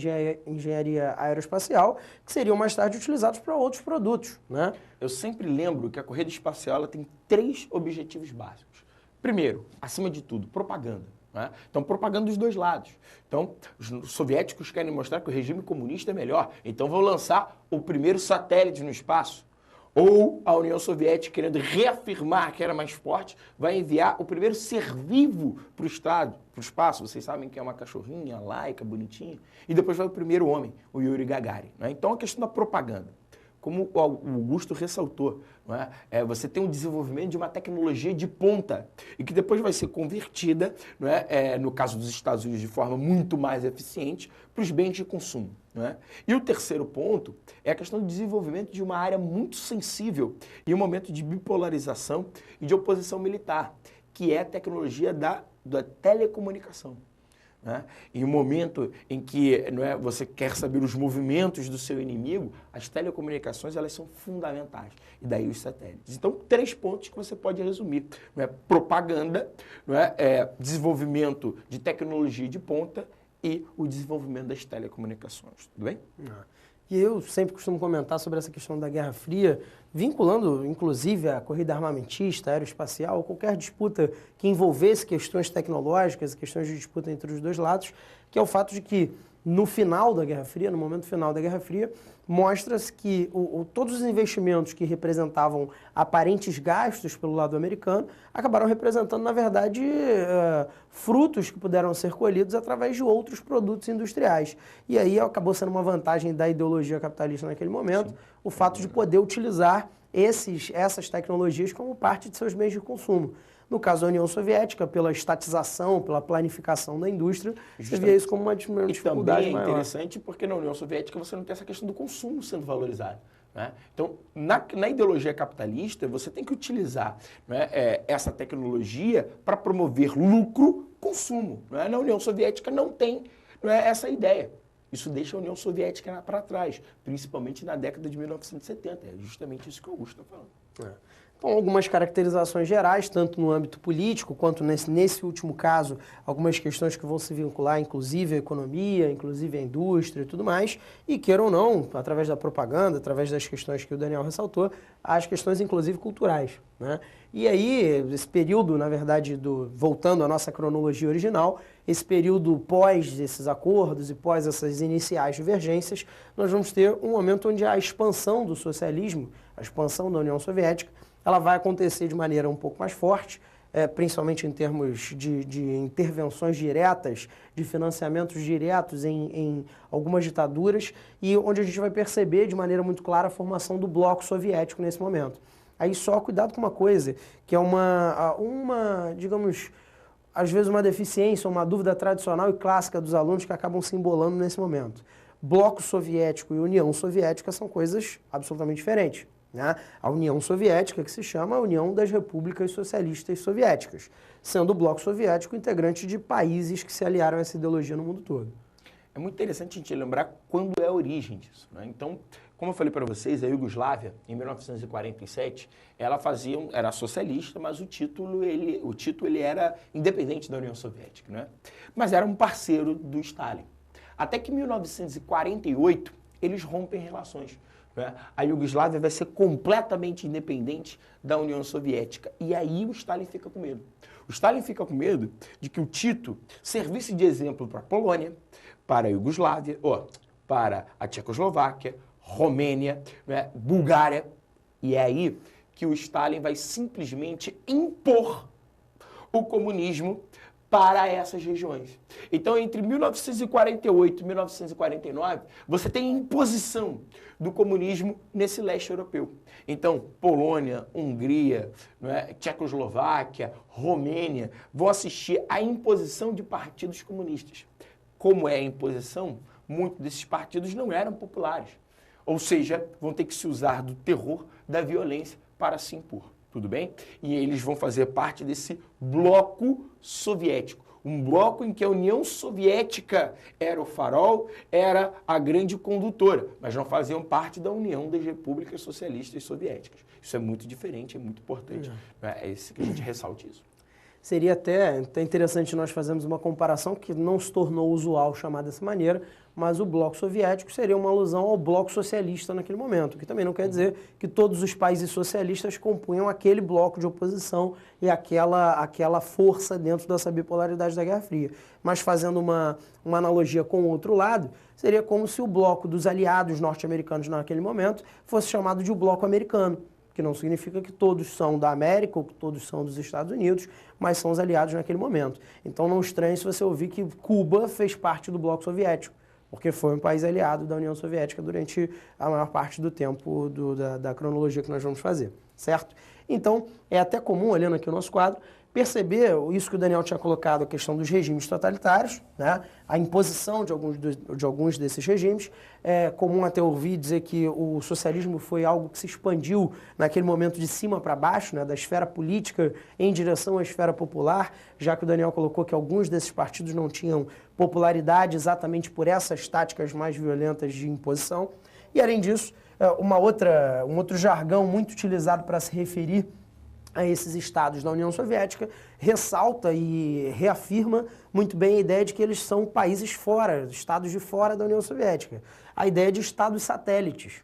engenharia aeroespacial, que seriam mais tarde utilizados para outros produtos, né? Eu sempre lembro que a corrida espacial ela tem 3 objetivos básicos. Primeiro, acima de tudo, propaganda. Né? Então, propaganda dos dois lados. Então, os soviéticos querem mostrar que o regime comunista é melhor, então vão lançar o primeiro satélite no espaço. Ou a União Soviética, querendo reafirmar que era mais forte, vai enviar o primeiro ser vivo para o espaço. Vocês sabem que é uma cachorrinha, laica, bonitinha. E depois vai o primeiro homem, o Yuri Gagarin. Né? Então, a questão da propaganda. Como o Augusto ressaltou, não é? Você tem um desenvolvimento de uma tecnologia de ponta e que depois vai ser convertida, não é? No caso dos Estados Unidos, de forma muito mais eficiente, para os bens de consumo. Não é? E o terceiro ponto é a questão do desenvolvimento de uma área muito sensível em um momento de bipolarização e de oposição militar, que é a tecnologia da telecomunicação. Né? Em um momento em que você quer saber os movimentos do seu inimigo, as telecomunicações elas são fundamentais. E daí os satélites. Então, 3 pontos que você pode resumir. Propaganda, desenvolvimento de tecnologia de ponta e o desenvolvimento das telecomunicações. Tudo bem? E eu sempre costumo comentar sobre essa questão da Guerra Fria, vinculando, inclusive, a corrida armamentista, aeroespacial, qualquer disputa que envolvesse questões tecnológicas, questões de disputa entre os dois lados, que é o fato de que, no final da Guerra Fria, no momento final da Guerra Fria, mostra-se que todos os investimentos que representavam aparentes gastos pelo lado americano acabaram representando, na verdade, frutos que puderam ser colhidos através de outros produtos industriais. E aí acabou sendo uma vantagem da ideologia capitalista naquele momento, sim, o fato de poder utilizar essas tecnologias como parte de seus bens de consumo. No caso da União Soviética, pela estatização, pela planificação da indústria, você via isso como uma dificuldade maior. E também é interessante porque na União Soviética você não tem essa questão do consumo sendo valorizado. Né? Então, na ideologia capitalista, você tem que utilizar essa tecnologia para promover lucro, consumo. Né? Na União Soviética não tem essa ideia. Isso deixa a União Soviética para trás, principalmente na década de 1970. É justamente isso que o Augusto está falando. Então, algumas caracterizações gerais, tanto no âmbito político, quanto nesse último caso, algumas questões que vão se vincular, inclusive à economia, inclusive à indústria e tudo mais, e queiram ou não, através da propaganda, através das questões que o Daniel ressaltou, as questões, inclusive, culturais. Né? E aí, esse período, na verdade, voltando à nossa cronologia original, esse período pós esses acordos e pós essas iniciais divergências, nós vamos ter um momento onde a expansão do socialismo, a expansão da União Soviética, ela vai acontecer de maneira um pouco mais forte, principalmente em termos de intervenções diretas, de financiamentos diretos em algumas ditaduras, e onde a gente vai perceber de maneira muito clara a formação do bloco soviético nesse momento. Aí só cuidado com uma coisa, que é digamos, às vezes uma deficiência, uma dúvida tradicional e clássica dos alunos que acabam se embolando nesse momento. Bloco soviético e União Soviética são coisas absolutamente diferentes. Né? A União Soviética, que se chama a União das Repúblicas Socialistas Soviéticas, sendo o bloco soviético integrante de países que se aliaram a essa ideologia no mundo todo. É muito interessante a gente lembrar quando é a origem disso. Né? Então, como eu falei para vocês, a Iugoslávia, em 1947, ela era socialista, mas o título ele era independente da União Soviética. Né? Mas era um parceiro do Stalin. Até que em 1948, eles rompem relações. A Iugoslávia vai ser completamente independente da União Soviética. E aí o Stalin fica com medo. O Stalin fica com medo de que o Tito servisse de exemplo para a Polônia, para a Iugoslávia, para a Tchecoslováquia, Romênia, né, Bulgária. E é aí que o Stalin vai simplesmente impor o comunismo para essas regiões. Então, entre 1948 e 1949, você tem imposição do comunismo nesse leste europeu. Então, Polônia, Hungria, Tchecoslováquia, Romênia vão assistir à imposição de partidos comunistas. Como é a imposição, muitos desses partidos não eram populares. Ou seja, vão ter que se usar do terror, da violência para se impor. Tudo bem? E eles vão fazer parte desse bloco soviético. Um bloco em que a União Soviética era o farol, era a grande condutora, mas não faziam parte da União das Repúblicas Socialistas Soviéticas. Isso é muito diferente, é muito importante. É isso que a gente ressalte isso. Seria até interessante nós fazermos uma comparação que não se tornou usual chamar dessa maneira, mas o bloco soviético seria uma alusão ao bloco socialista naquele momento, que também não quer dizer que todos os países socialistas compunham aquele bloco de oposição e aquela força dentro dessa bipolaridade da Guerra Fria. Mas fazendo uma analogia com o outro lado, seria como se o bloco dos aliados norte-americanos naquele momento fosse chamado de o bloco americano, que não significa que todos são da América ou que todos são dos Estados Unidos, mas são os aliados naquele momento. Então não estranhe se você ouvir que Cuba fez parte do bloco soviético, porque foi um país aliado da União Soviética durante a maior parte do tempo da cronologia que nós vamos fazer, certo? Então, é até comum, olhando aqui o nosso quadro, perceber isso que o Daniel tinha colocado, a questão dos regimes totalitários, né? A imposição de alguns desses regimes. É comum até ouvir dizer que o socialismo foi algo que se expandiu naquele momento de cima para baixo, né? Da esfera política em direção à esfera popular, já que o Daniel colocou que alguns desses partidos não tinham popularidade exatamente por essas táticas mais violentas de imposição. E, além disso, um outro jargão muito utilizado para se referir a esses estados da União Soviética ressalta e reafirma muito bem a ideia de que eles são países fora, estados de fora da União Soviética. A ideia de estados satélites.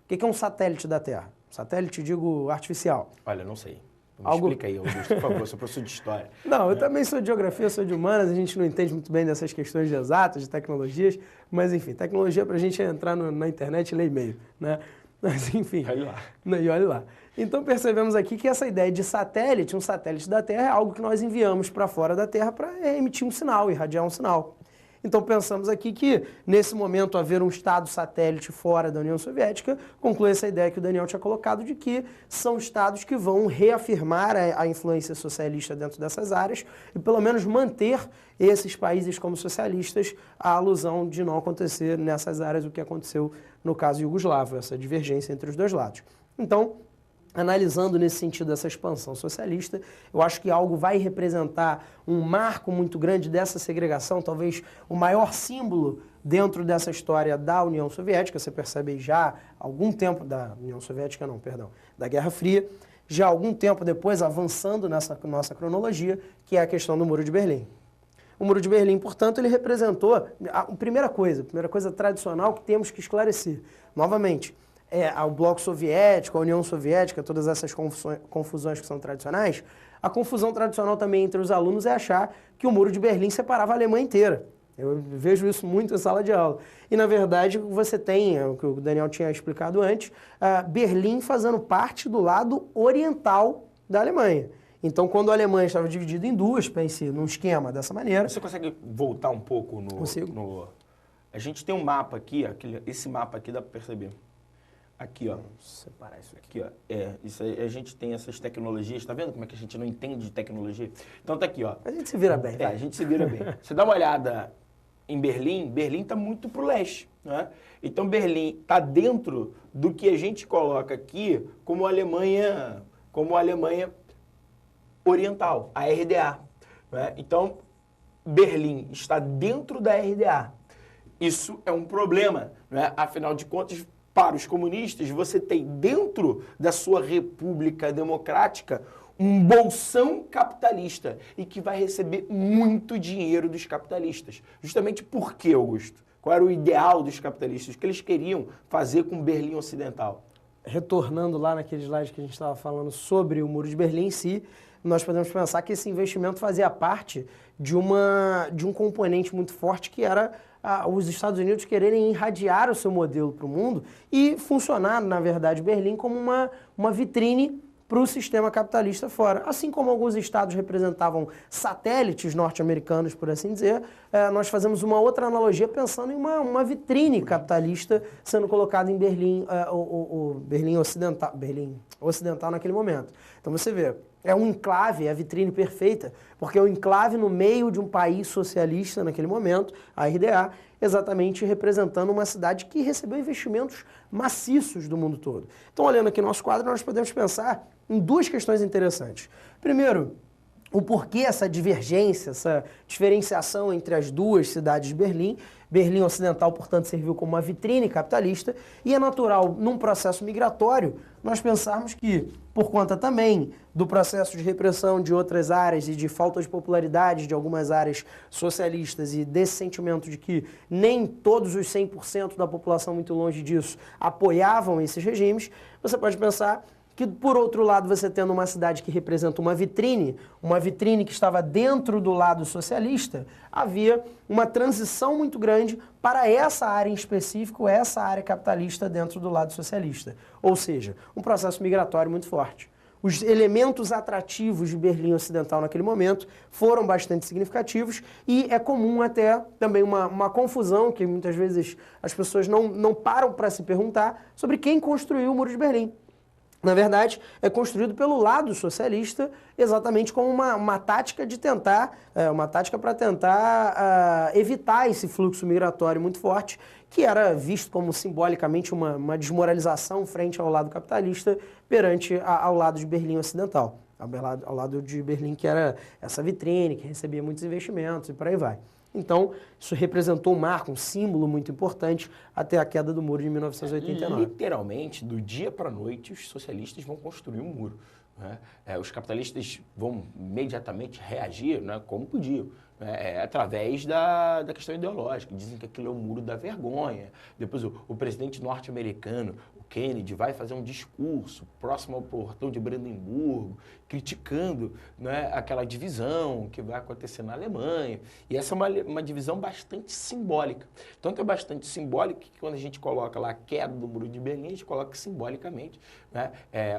O que é um satélite da Terra? Satélite, digo, artificial. Olha, não sei. Me explica aí, Augusto, por favor, sou professor de história. Não, eu também sou de geografia, sou de humanas, a gente não entende muito bem dessas questões de exatas, de tecnologias, mas enfim, tecnologia para a gente é entrar na internet e ler e-mail, né? Mas enfim. Olha lá. E olha lá. Então percebemos aqui que essa ideia de satélite, um satélite da Terra, é algo que nós enviamos para fora da Terra para emitir um sinal, irradiar um sinal. Então pensamos aqui que, nesse momento, haver um estado satélite fora da União Soviética, conclui essa ideia que o Daniel tinha colocado de que são estados que vão reafirmar a influência socialista dentro dessas áreas e pelo menos manter esses países como socialistas, a alusão de não acontecer nessas áreas o que aconteceu no caso iugoslavo, essa divergência entre os dois lados. Então, analisando nesse sentido essa expansão socialista, eu acho que algo vai representar um marco muito grande dessa segregação, talvez o maior símbolo dentro dessa história da União Soviética. Você percebe já há algum tempo da União Soviética, não, perdão, da Guerra Fria, já há algum tempo depois avançando nessa nossa cronologia, que é a questão do Muro de Berlim. O Muro de Berlim, portanto, ele representou a primeira coisa tradicional que temos que esclarecer. Novamente, ao bloco soviético, à União Soviética, todas essas confusões que são tradicionais, a confusão tradicional também entre os alunos é achar que o Muro de Berlim separava a Alemanha inteira. Eu vejo isso muito em sala de aula. E, na verdade, você tem, o que o Daniel tinha explicado antes, Berlim fazendo parte do lado oriental da Alemanha. Então, quando a Alemanha estava dividida em duas, pense num esquema dessa maneira... Você consegue voltar um pouco Consigo. A gente tem um mapa aqui, esse mapa aqui dá para perceber. Aqui, ó. Vou separar isso aqui, ó. Isso aí, a gente tem essas tecnologias, tá vendo como é que a gente não entende de tecnologia? Então tá aqui, ó. A gente se vira bem. A gente se vira bem. Você dá uma olhada em Berlim está muito pro leste, né? Então Berlim está dentro do que a gente coloca aqui como a Alemanha Oriental, a RDA. Né? Então, Berlim está dentro da RDA. Isso é um problema, né? Afinal de contas, para os comunistas, você tem dentro da sua república democrática um bolsão capitalista e que vai receber muito dinheiro dos capitalistas. Justamente por quê, Augusto? Qual era o ideal dos capitalistas? O que eles queriam fazer com Berlim Ocidental? Retornando lá naquele slide que a gente estava falando sobre o Muro de Berlim em si, nós podemos pensar que esse investimento fazia parte de um componente muito forte que era os Estados Unidos quererem irradiar o seu modelo para o mundo e funcionar, na verdade, Berlim como uma vitrine para o sistema capitalista fora. Assim como alguns estados representavam satélites norte-americanos, por assim dizer, nós fazemos uma outra analogia pensando em uma vitrine capitalista sendo colocada em Berlim, Berlim Ocidental naquele momento. Então você vê, é um enclave, é a vitrine perfeita, porque é um enclave no meio de um país socialista naquele momento, a RDA, exatamente representando uma cidade que recebeu investimentos maciços do mundo todo. Então, olhando aqui no nosso quadro, nós podemos pensar em duas questões interessantes. Primeiro, o porquê essa divergência, essa diferenciação entre as duas cidades de Berlim. Berlim Ocidental, portanto, serviu como uma vitrine capitalista e é natural, num processo migratório, nós pensarmos que, por conta também do processo de repressão de outras áreas e de falta de popularidade de algumas áreas socialistas e desse sentimento de que nem todos os 100% da população, muito longe disso, apoiavam esses regimes, você pode pensar que, por outro lado, você tendo uma cidade que representa uma vitrine que estava dentro do lado socialista, havia uma transição muito grande para essa área em específico, essa área capitalista dentro do lado socialista. Ou seja, um processo migratório muito forte. Os elementos atrativos de Berlim Ocidental naquele momento foram bastante significativos e é comum até também uma confusão que muitas vezes as pessoas não param para se perguntar sobre quem construiu o Muro de Berlim. Na verdade, é construído pelo lado socialista exatamente como uma tática de tentar, para tentar evitar esse fluxo migratório muito forte, que era visto como simbolicamente uma desmoralização frente ao lado capitalista perante ao lado de Berlim Ocidental, ao lado de Berlim que era essa vitrine, que recebia muitos investimentos e por aí vai. Então, isso representou um marco, um símbolo muito importante até a queda do muro de 1989. Literalmente, do dia para a noite, os socialistas vão construir um muro. Né? Os capitalistas vão imediatamente reagir, né, como podiam, né, através da questão ideológica. Dizem que aquilo é o muro da vergonha. Depois o presidente norte-americano, Kennedy, vai fazer um discurso próximo ao portão de Brandemburgo, criticando, né, aquela divisão que vai acontecer na Alemanha. E essa é uma divisão bastante simbólica. Tanto é bastante simbólica que quando a gente coloca lá a queda do Muro de Berlim, a gente coloca simbolicamente. Né,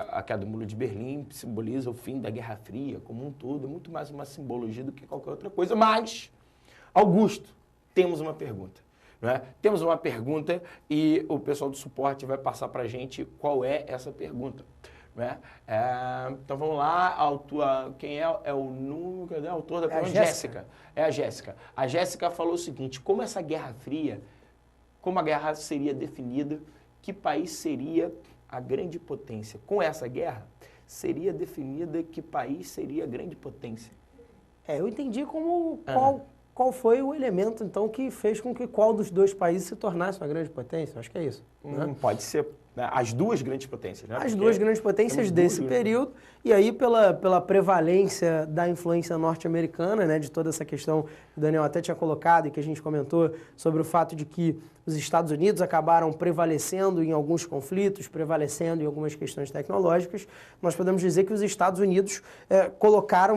a queda do Muro de Berlim simboliza o fim da Guerra Fria como um todo, é muito mais uma simbologia do que qualquer outra coisa. Mas, Augusto, temos uma pergunta. Né? Temos uma pergunta e o pessoal do suporte vai passar para a gente qual é essa pergunta. Né? Então vamos lá, quem é o número, cadê a autor da pergunta? Jéssica. É a Jéssica. A Jéssica falou o seguinte: como essa Guerra Fria, como a guerra seria definida, que país seria a grande potência? Com essa guerra, seria definida que país seria a grande potência? Eu entendi como qual foi o elemento, então, que fez com que qual dos dois países se tornasse uma grande potência? Acho que é isso. Né? Pode ser, né? As duas grandes potências. Né? As duas grandes potências desse período, e aí pela prevalência da influência norte-americana, né, de toda essa questão que o Daniel até tinha colocado e que a gente comentou sobre o fato de que os Estados Unidos acabaram prevalecendo em alguns conflitos, prevalecendo em algumas questões tecnológicas, nós podemos dizer que os Estados Unidos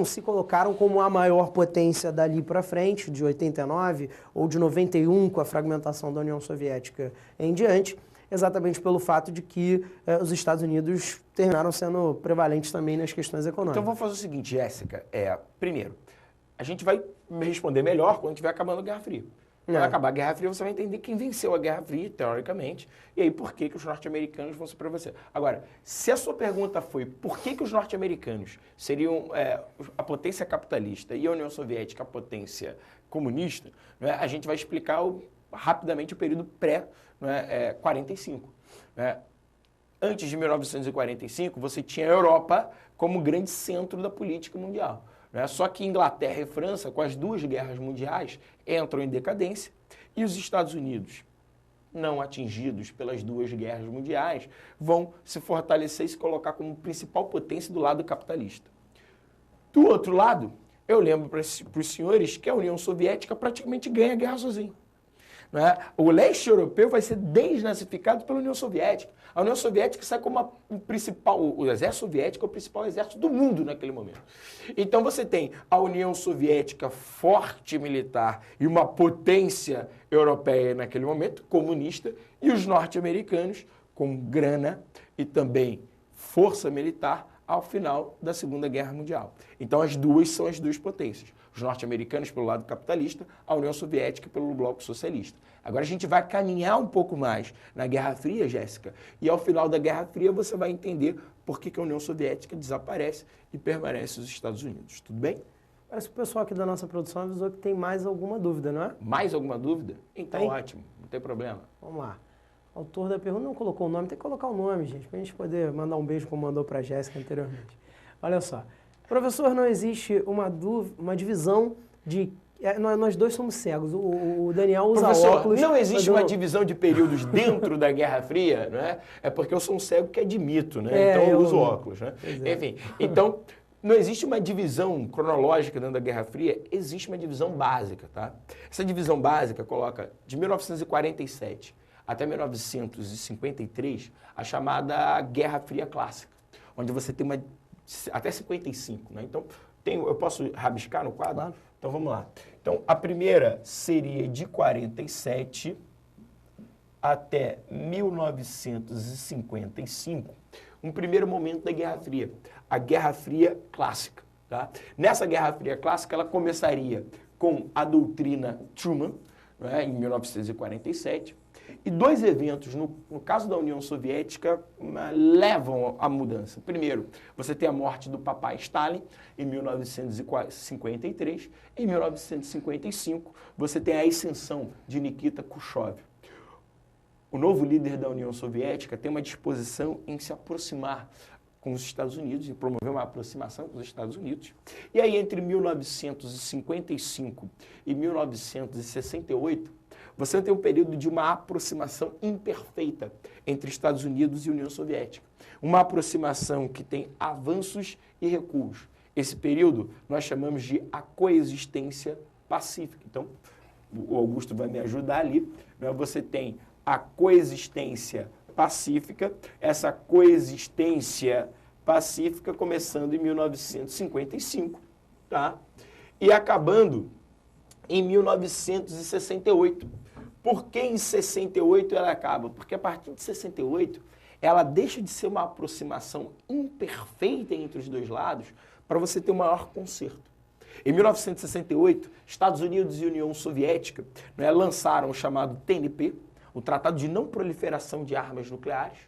se colocaram como a maior potência dali para frente, de 89 ou de 91, com a fragmentação da União Soviética em diante, exatamente pelo fato de que os Estados Unidos terminaram sendo prevalentes também nas questões econômicas. Então vamos fazer o seguinte, Jéssica. Primeiro, a gente vai responder melhor quando estiver acabando a Guerra Fria. Quando acabar a Guerra Fria, você vai entender quem venceu a Guerra Fria, teoricamente, e aí por que os norte-americanos vão ser para você. Agora, se a sua pergunta foi por que os norte-americanos seriam a potência capitalista e a União Soviética a potência comunista, né, a gente vai explicar rapidamente o período pré-45. Né? Antes de 1945, você tinha a Europa como grande centro da política mundial. Né? Só que Inglaterra e França, com as duas guerras mundiais, entram em decadência e os Estados Unidos, não atingidos pelas duas guerras mundiais, vão se fortalecer e se colocar como principal potência do lado capitalista. Do outro lado, eu lembro para os senhores que a União Soviética praticamente ganha a guerra sozinha. né? O leste europeu vai ser desnazificado pela União Soviética. A União Soviética sai como o principal, o exército soviético é o principal exército do mundo naquele momento. Então você tem a União Soviética forte militar e uma potência europeia naquele momento, comunista, e os norte-americanos com grana e também força militar ao final da Segunda Guerra Mundial. Então as duas são as duas potências. Os norte-americanos pelo lado capitalista, a União Soviética pelo bloco socialista. Agora a gente vai caminhar um pouco mais na Guerra Fria, Jéssica, e ao final da Guerra Fria você vai entender por que a União Soviética desaparece e permanece os Estados Unidos. Tudo bem? Parece que o pessoal aqui da nossa produção avisou que tem mais alguma dúvida, não é? Mais alguma dúvida? Então Tem? ótimo, não tem problema. Vamos lá. O autor da pergunta não colocou o nome, tem que colocar o nome, gente, para a gente poder mandar um beijo como mandou para a Jéssica anteriormente. Olha só. Professor, não existe uma divisão de... nós dois somos cegos. O Daniel usa Professor, óculos... não existe uma divisão de períodos dentro da Guerra Fria, né? É porque eu sou um cego que admito, né? Então eu uso óculos, né? Enfim, então... Não existe uma divisão cronológica dentro da Guerra Fria, existe uma divisão básica, tá? Essa divisão básica coloca de 1947 até 1953 a chamada Guerra Fria Clássica, onde você tem uma... até 55, né? Então, eu posso rabiscar no quadro? Claro. Então, vamos lá. Então, a primeira seria de 47 até 1955, um primeiro momento da Guerra Fria, a Guerra Fria Clássica. Tá? Nessa Guerra Fria Clássica, ela começaria com a doutrina Truman, né, em 1947, e dois eventos, no caso da União Soviética, levam à mudança. Primeiro, você tem a morte do papai Stalin, em 1953. Em 1955, você tem a ascensão de Nikita Khrushchev. O novo líder da União Soviética tem uma disposição em se aproximar com os Estados Unidos, em promover uma aproximação com os Estados Unidos. E aí, entre 1955 e 1968, você tem um período de uma aproximação imperfeita entre Estados Unidos e União Soviética. Uma aproximação que tem avanços e recuos. Esse período nós chamamos de a coexistência pacífica. Então, o Augusto vai me ajudar ali. Né? Você tem a coexistência pacífica, essa coexistência pacífica começando em 1955, tá? E acabando em 1968. Por que em 68 ela acaba? Porque a partir de 68, ela deixa de ser uma aproximação imperfeita entre os dois lados para você ter um maior conserto. Em 1968, Estados Unidos e União Soviética, né, lançaram o chamado TNP, o Tratado de Não Proliferação de Armas Nucleares,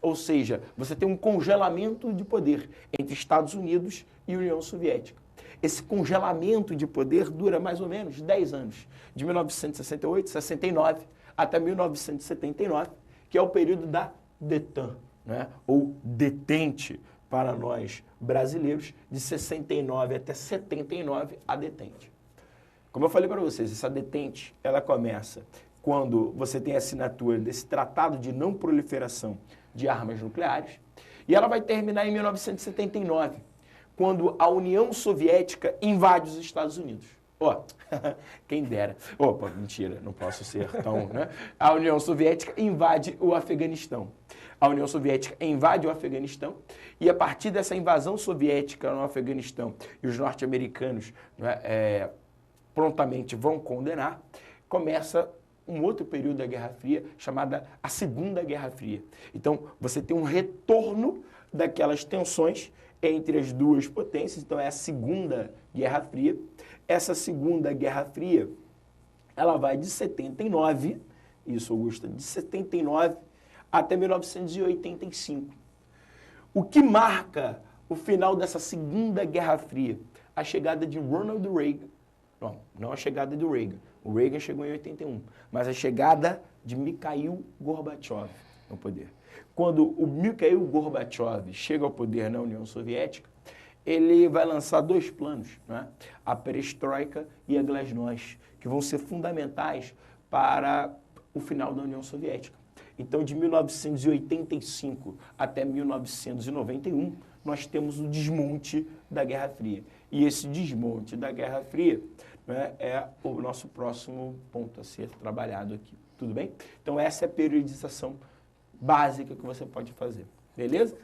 ou seja, você tem um congelamento de poder entre Estados Unidos e União Soviética. Esse congelamento de poder dura mais ou menos 10 anos, de 1968, 69 até 1979, que é o período da DETAN, né? Ou detente para nós brasileiros, de 69 até 79 a detente. Como eu falei para vocês, essa detente, ela começa quando você tem a assinatura desse Tratado de Não Proliferação de Armas Nucleares, e ela vai terminar em 1979, quando a União Soviética invade os Estados Unidos. Ó, quem dera. Opa, mentira, não posso ser tão, né? A União Soviética invade o Afeganistão. A União Soviética invade o Afeganistão e a partir dessa invasão soviética no Afeganistão e os norte-americanos, né, prontamente vão condenar, começa um outro período da Guerra Fria, chamada a Segunda Guerra Fria. Então, você tem um retorno daquelas tensões entre as duas potências, então é a Segunda Guerra Fria. Essa Segunda Guerra Fria, ela vai de 79, isso, Augusta, de 79 até 1985. O que marca o final dessa Segunda Guerra Fria? A chegada de Ronald Reagan. Não a chegada do Reagan. O Reagan chegou em 81, mas a chegada de Mikhail Gorbachev no poder. Quando o Mikhail Gorbachev chega ao poder na União Soviética, ele vai lançar dois planos, né? A perestroika e a glasnost, que vão ser fundamentais para o final da União Soviética. Então, de 1985 até 1991, nós temos o desmonte da Guerra Fria. E esse desmonte da Guerra Fria, né, é o nosso próximo ponto a ser trabalhado aqui. Tudo bem? Então, essa é a periodização básica que você pode fazer. Beleza?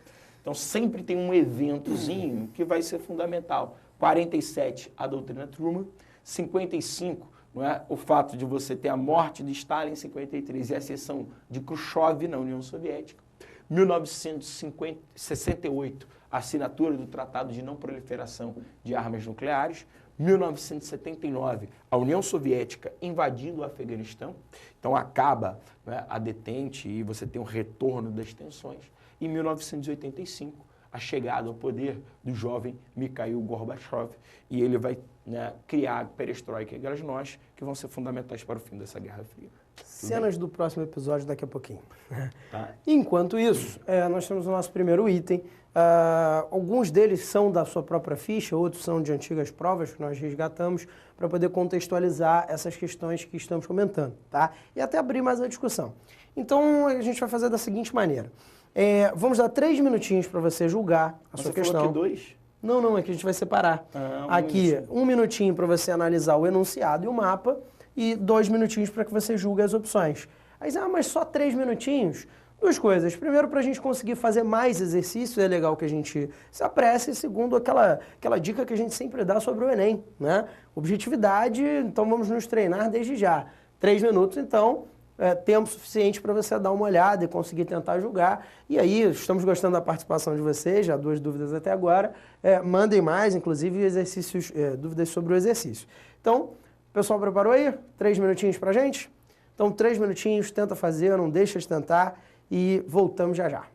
Então, sempre tem um eventozinho que vai ser fundamental. 47, a doutrina Truman. 55, não é? O fato de você ter a morte de Stalin em 53 e a ascensão de Khrushchev na União Soviética. 1968, a assinatura do Tratado de Não Proliferação de Armas Nucleares. 1979, a União Soviética invadindo o Afeganistão. Então acaba, né, a detente e você tem um retorno das tensões. Em 1985, a chegada ao poder do jovem Mikhail Gorbachev, e ele vai, né, criar a perestroika e glasnost, que vão ser fundamentais para o fim dessa Guerra Fria. Cenas do próximo episódio daqui a pouquinho. Tá. Enquanto isso, nós temos o nosso primeiro item. Alguns deles são da sua própria ficha, outros são de antigas provas que nós resgatamos para poder contextualizar essas questões que estamos comentando, tá? E até abrir mais a discussão. Então, a gente vai fazer da seguinte maneira. Vamos dar 3 minutinhos para você julgar a sua questão. Falou que 2? Não, é que a gente vai separar. Aqui, um minutinho para você analisar o enunciado e o mapa e 2 minutinhos para que você julgue as opções. Aí, mas só 3 minutinhos? Duas coisas. Primeiro, para a gente conseguir fazer mais exercícios, é legal que a gente se apresse. E segundo, aquela dica que a gente sempre dá sobre o Enem, né? Objetividade, então vamos nos treinar desde já. 3 minutos, então, tempo suficiente para você dar uma olhada e conseguir tentar julgar. E aí, estamos gostando da participação de vocês, já 2 dúvidas até agora. Mandem mais, inclusive, exercícios, dúvidas sobre o exercício. Então, o pessoal preparou aí? 3 minutinhos para a gente? Então, 3 minutinhos, tenta fazer, não deixa de tentar. E voltamos já já.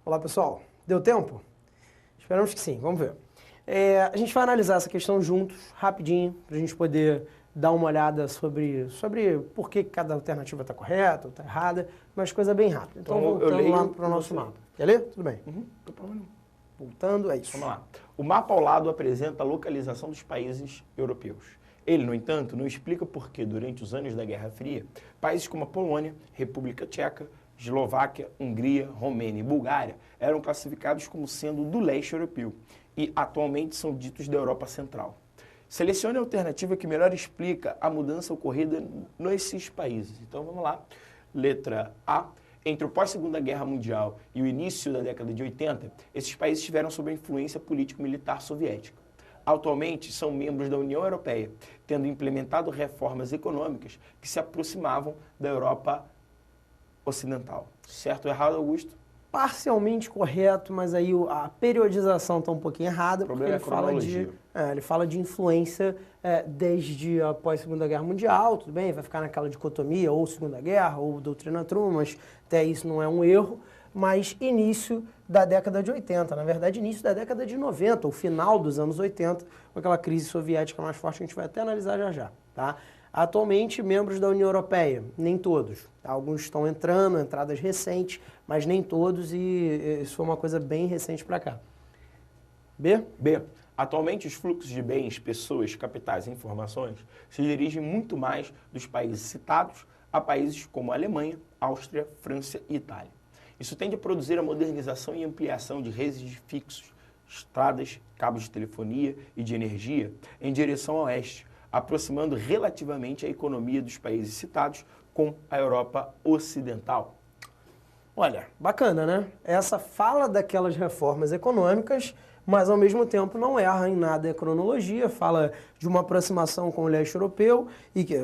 Olá, pessoal. Deu tempo? Esperamos que sim. Vamos ver. A gente vai analisar essa questão juntos, rapidinho, para a gente poder dar uma olhada sobre por que cada alternativa está correta ou está errada, mas coisa bem rápida. Então, voltando lá para o nosso mapa. Quer ler? Tudo bem. Tô falando. Voltando, é isso. Vamos lá. O mapa ao lado apresenta a localização dos países europeus. Ele, no entanto, não explica por que, durante os anos da Guerra Fria, países como a Polônia, República Tcheca, Eslováquia, Hungria, Romênia e Bulgária eram classificados como sendo do leste europeu e atualmente são ditos da Europa Central. Selecione a alternativa que melhor explica a mudança ocorrida nesses países. Então vamos lá. Letra A. Entre o pós-Segunda Guerra Mundial e o início da década de 80, esses países estiveram sob a influência político-militar soviética. Atualmente são membros da União Europeia, tendo implementado reformas econômicas que se aproximavam da Europa Ocidental. Certo ou errado, Augusto? Parcialmente correto, mas aí a periodização está um pouquinho errada, O porque problema é a cronologia. ele fala de influência desde após a Segunda Guerra Mundial, tudo bem, vai ficar naquela dicotomia, ou Segunda Guerra, ou doutrina Truman, mas até isso não é um erro, mas início da década de 80, na verdade início da década de 90, o final dos anos 80, com aquela crise soviética mais forte, a gente vai até analisar já já, tá? Atualmente, membros da União Europeia, nem todos. Alguns estão entrando, entradas recentes, mas nem todos, e isso foi uma coisa bem recente para cá. B? B. Atualmente, os fluxos de bens, pessoas, capitais e informações se dirigem muito mais dos países citados a países como a Alemanha, Áustria, França e Itália. Isso tende a produzir a modernização e ampliação de redes de fixos, estradas, cabos de telefonia e de energia em direção ao oeste, aproximando relativamente a economia dos países citados com a Europa Ocidental. Olha, bacana, né? Essa fala daquelas reformas econômicas, mas ao mesmo tempo não erra em nada a cronologia, fala de uma aproximação com o leste europeu,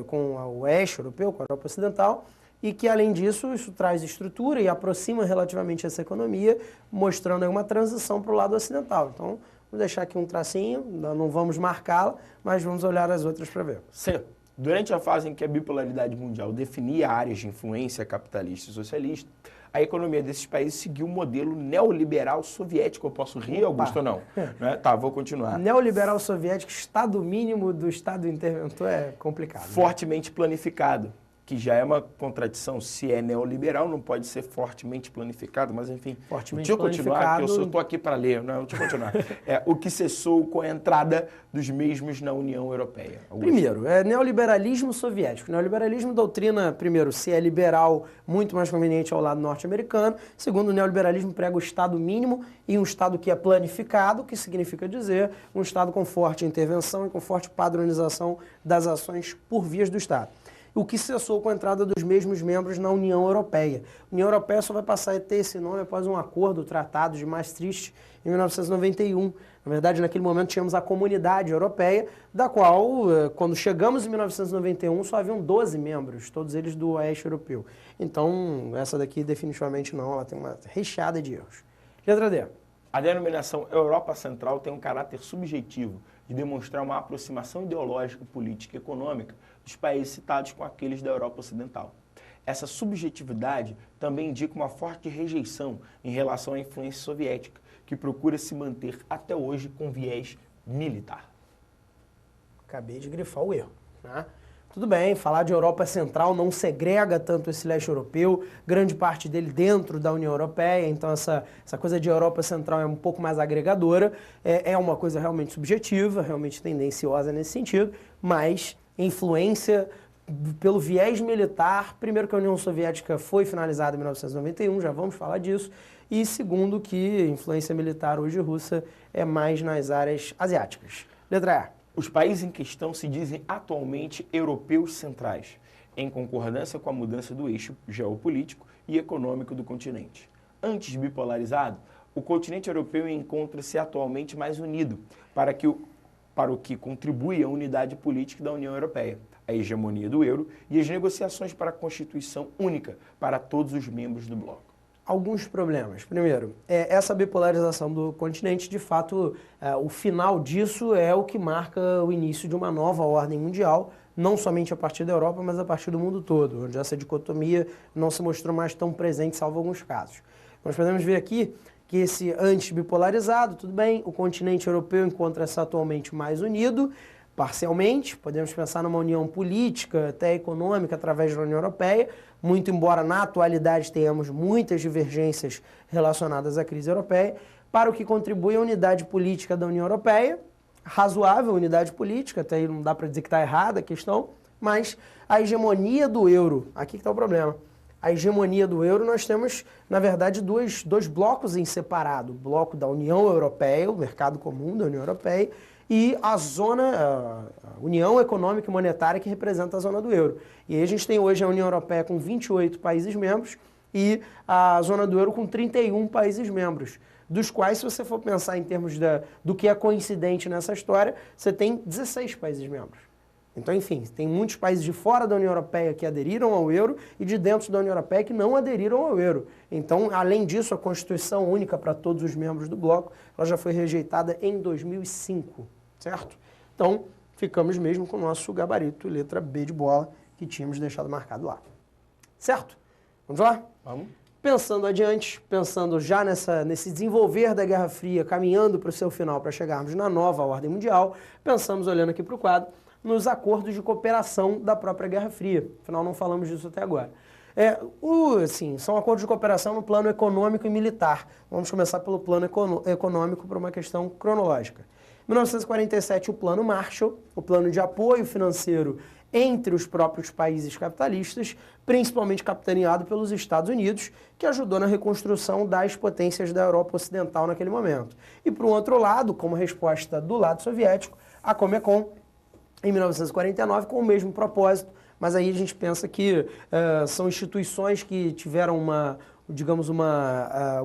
com o oeste europeu, com a Europa Ocidental, e que, além disso, isso traz estrutura e aproxima relativamente essa economia, mostrando aí uma transição para o lado ocidental. Então, vou deixar aqui um tracinho, não vamos marcá-la, mas vamos olhar as outras para ver. C. Durante a fase em que a bipolaridade mundial definia áreas de influência capitalista e socialista, a economia desses países seguiu o modelo neoliberal soviético. Eu posso rir, Augusto, ou não? Né? Tá, vou continuar. Neoliberal soviético, estado mínimo do estado interventor é complicado. Fortemente planificado, que já é uma contradição. Se é neoliberal, não pode ser fortemente planificado, mas enfim. Fortemente deixa eu continuar, planificado. porque eu estou aqui para ler. Não, deixa eu continuar. O que cessou com a entrada dos mesmos na União Europeia. Augusto. Primeiro, neoliberalismo soviético. Neoliberalismo doutrina, primeiro, se é liberal, muito mais conveniente ao lado norte-americano. Segundo, o neoliberalismo prega o Estado mínimo e um Estado que é planificado, que significa dizer um Estado com forte intervenção e com forte padronização das ações por vias do Estado. O que cessou com a entrada dos mesmos membros na União Europeia. A União Europeia só vai passar a ter esse nome após um acordo, o Tratado de Maastricht, em 1991. Na verdade, naquele momento tínhamos a Comunidade Europeia, da qual, quando chegamos em 1991, só haviam 12 membros, todos eles do Oeste Europeu. Então, essa daqui definitivamente não, ela tem uma recheada de erros. Letra D. A denominação Europa Central tem um caráter subjetivo de demonstrar uma aproximação ideológica, política e econômica dos países citados com aqueles da Europa Ocidental. Essa subjetividade também indica uma forte rejeição em relação à influência soviética, que procura se manter até hoje com viés militar. Acabei de grifar o erro, né? Tudo bem, falar de Europa Central não segrega tanto esse leste europeu, grande parte dele dentro da União Europeia, então essa coisa de Europa Central é um pouco mais agregadora, é uma coisa realmente subjetiva, realmente tendenciosa nesse sentido, mas influência pelo viés militar, primeiro que a União Soviética foi finalizada em 1991, já vamos falar disso, e segundo que influência militar hoje russa é mais nas áreas asiáticas. Letra A. Os países em questão se dizem atualmente europeus centrais, em concordância com a mudança do eixo geopolítico e econômico do continente. Antes bipolarizado, o continente europeu encontra-se atualmente mais unido para o que contribui à unidade política da União Europeia, a hegemonia do euro e as negociações para a Constituição única para todos os membros do bloco. Alguns problemas. Primeiro, essa bipolarização do continente, de fato, o final disso é o que marca o início de uma nova ordem mundial, não somente a partir da Europa, mas a partir do mundo todo, onde essa dicotomia não se mostrou mais tão presente, salvo alguns casos. Nós podemos ver aqui que esse anti-bipolarizado, tudo bem, o continente europeu encontra-se atualmente mais unido, parcialmente, podemos pensar numa união política, até econômica, através da União Europeia, muito embora na atualidade tenhamos muitas divergências relacionadas à crise europeia, para o que contribui a unidade política da União Europeia, razoável unidade política, até aí não dá para dizer que está errada a questão, mas a hegemonia do euro, aqui que está o problema. A hegemonia do euro, nós temos, na verdade, dois blocos em separado. O bloco da União Europeia, o mercado comum da União Europeia, e a União Econômica e Monetária, que representa a zona do euro. E aí a gente tem hoje a União Europeia com 28 países membros e a zona do euro com 31 países membros, dos quais, se você for pensar em termos do que é coincidente nessa história, você tem 16 países membros. Então, enfim, tem muitos países de fora da União Europeia que aderiram ao euro e de dentro da União Europeia que não aderiram ao euro. Então, além disso, a Constituição única para todos os membros do bloco, ela já foi rejeitada em 2005, certo? Então, ficamos mesmo com o nosso gabarito, letra B de bola, que tínhamos deixado marcado lá. Certo? Vamos lá? Vamos. Pensando adiante, pensando já nesse desenvolver da Guerra Fria, caminhando para o seu final, para chegarmos na nova ordem mundial, pensamos, olhando aqui para o quadro, nos acordos de cooperação da própria Guerra Fria. Afinal, não falamos disso até agora. São acordos de cooperação no plano econômico e militar. Vamos começar pelo plano econômico por uma questão cronológica. Em 1947, o Plano Marshall, o plano de apoio financeiro entre os próprios países capitalistas, principalmente capitaneado pelos Estados Unidos, que ajudou na reconstrução das potências da Europa Ocidental naquele momento. E, por um outro lado, como resposta do lado soviético, a Comecon, em 1949, com o mesmo propósito, mas aí a gente pensa que são instituições que tiveram uma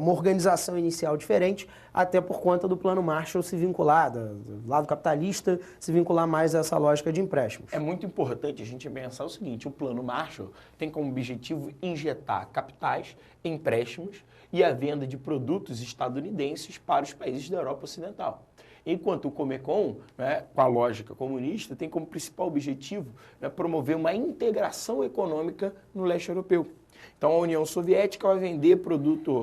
organização inicial diferente, até por conta do Plano Marshall se vincular, do lado capitalista, se vincular mais a essa lógica de empréstimos. É muito importante a gente pensar o seguinte, o Plano Marshall tem como objetivo injetar capitais, empréstimos e a venda de produtos estadunidenses para os países da Europa Ocidental. Enquanto o Comecon, né, com a lógica comunista, tem como principal objetivo, né, promover uma integração econômica no leste europeu. Então, a União Soviética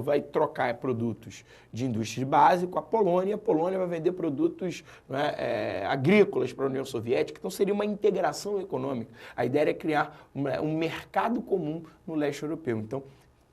vai trocar produtos de indústria de base com a Polônia vai vender produtos, né, agrícolas para a União Soviética, então seria uma integração econômica. A ideia era criar um mercado comum no leste europeu. Então,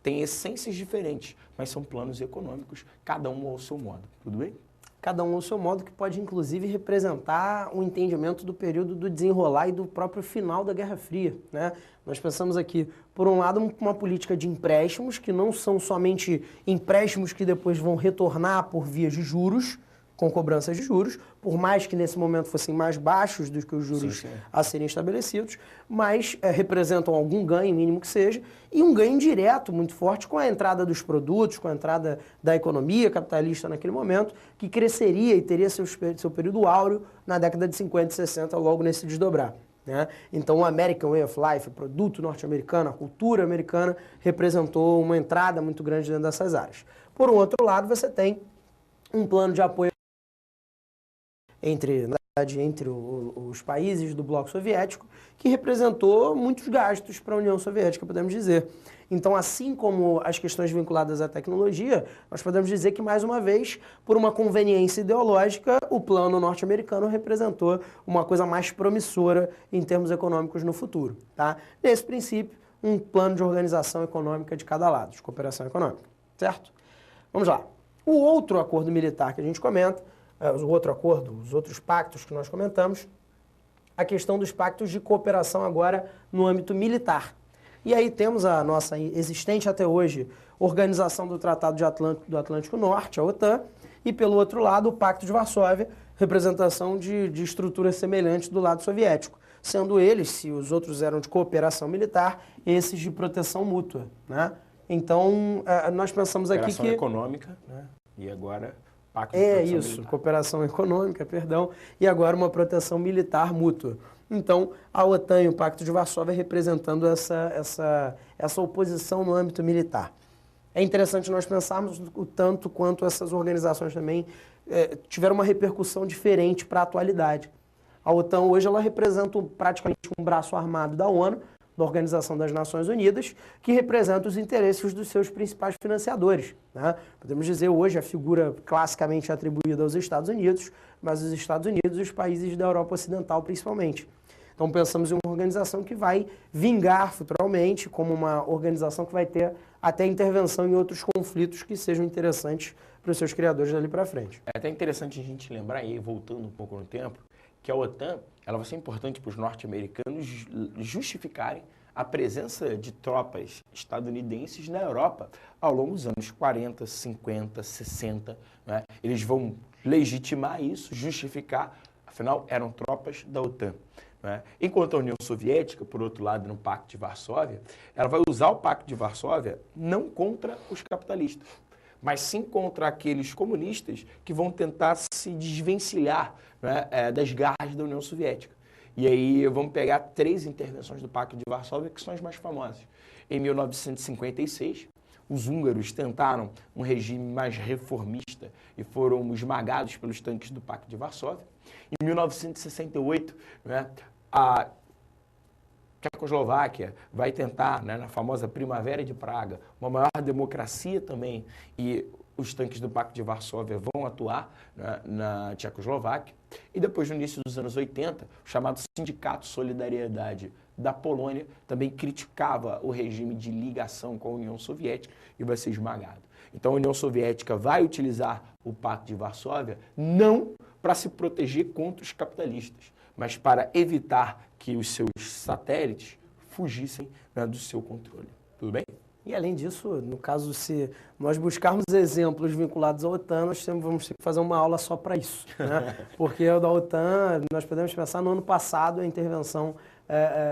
tem essências diferentes, mas são planos econômicos, cada um ao seu modo. Tudo bem? Cada um ao seu modo, que pode inclusive representar um entendimento do período do desenrolar e do próprio final da Guerra Fria, né? Nós pensamos aqui, por um lado, uma política de empréstimos, que não são somente empréstimos que depois vão retornar por vias de juros, com cobranças de juros, por mais que nesse momento fossem mais baixos do que os juros a serem estabelecidos, mas representam algum ganho, mínimo que seja, e um ganho direto muito forte com a entrada dos produtos, com a entrada da economia capitalista naquele momento, que cresceria e teria seu período áureo na década de 50 e 60, logo nesse desdobrar, né? Então, o American Way of Life, o produto norte-americano, a cultura americana, representou uma entrada muito grande dentro dessas áreas. Por um outro lado, você tem um plano de apoio entre os países do bloco soviético, que representou muitos gastos para a União Soviética, podemos dizer. Então, assim como as questões vinculadas à tecnologia, nós podemos dizer que, mais uma vez, por uma conveniência ideológica, o plano norte-americano representou uma coisa mais promissora em termos econômicos no futuro, tá? Nesse princípio, um plano de organização econômica de cada lado, de cooperação econômica, certo? Vamos lá. O outro acordo militar que a gente comenta, o outro acordo, os outros pactos que nós comentamos, a questão dos pactos de cooperação agora no âmbito militar. E aí temos a nossa existente até hoje Organização do Tratado do Atlântico Norte, a OTAN, e pelo outro lado o Pacto de Varsóvia, representação de estruturas semelhantes do lado soviético, sendo eles, se os outros eram de cooperação militar, esses de proteção mútua, né? Então, nós pensamos aqui que... Cooperação econômica, né? E agora... Cooperação econômica, perdão, e agora uma proteção militar mútua. Então, a OTAN e o Pacto de Varsóvia representando essa oposição no âmbito militar. É interessante nós pensarmos o tanto quanto essas organizações também tiveram uma repercussão diferente para a atualidade. A OTAN hoje ela representa praticamente um braço armado da ONU, da Organização das Nações Unidas, que representa os interesses dos seus principais financiadores, né? Podemos dizer hoje a figura classicamente atribuída aos Estados Unidos, mas os Estados Unidos e os países da Europa Ocidental principalmente. Então pensamos em uma organização que vai vingar futuramente como uma organização que vai ter até intervenção em outros conflitos que sejam interessantes para os seus criadores dali para frente. É até interessante a gente lembrar aí, voltando um pouco no tempo, que a OTAN ela vai ser importante para os norte-americanos justificarem a presença de tropas estadunidenses na Europa ao longo dos anos 40, 50, 60. Né? Eles vão legitimar isso, justificar, afinal, eram tropas da OTAN. Né? Enquanto a União Soviética, por outro lado, no Pacto de Varsóvia, ela vai usar o Pacto de Varsóvia não contra os capitalistas, mas sim contra aqueles comunistas que vão tentar se desvencilhar, né, das garras da União Soviética. E aí vamos pegar 3 intervenções do Pacto de Varsóvia, que são as mais famosas. Em 1956, os húngaros tentaram um regime mais reformista e foram esmagados pelos tanques do Pacto de Varsóvia. Em 1968, né, a Tchecoslováquia vai tentar, né, na famosa Primavera de Praga, uma maior democracia também, e os tanques do Pacto de Varsóvia vão atuar, né, na Tchecoslováquia. E depois, no início dos anos 80, o chamado Sindicato Solidariedade da Polônia também criticava o regime de ligação com a União Soviética e vai ser esmagado. Então, a União Soviética vai utilizar o Pacto de Varsóvia não para se proteger contra os capitalistas, mas para evitar que os seus satélites fugissem, né, do seu controle. Tudo bem? E além disso, no caso, se nós buscarmos exemplos vinculados à OTAN, nós vamos ter que fazer uma aula só para isso, né? Porque o da OTAN, nós podemos pensar no ano passado, a intervenção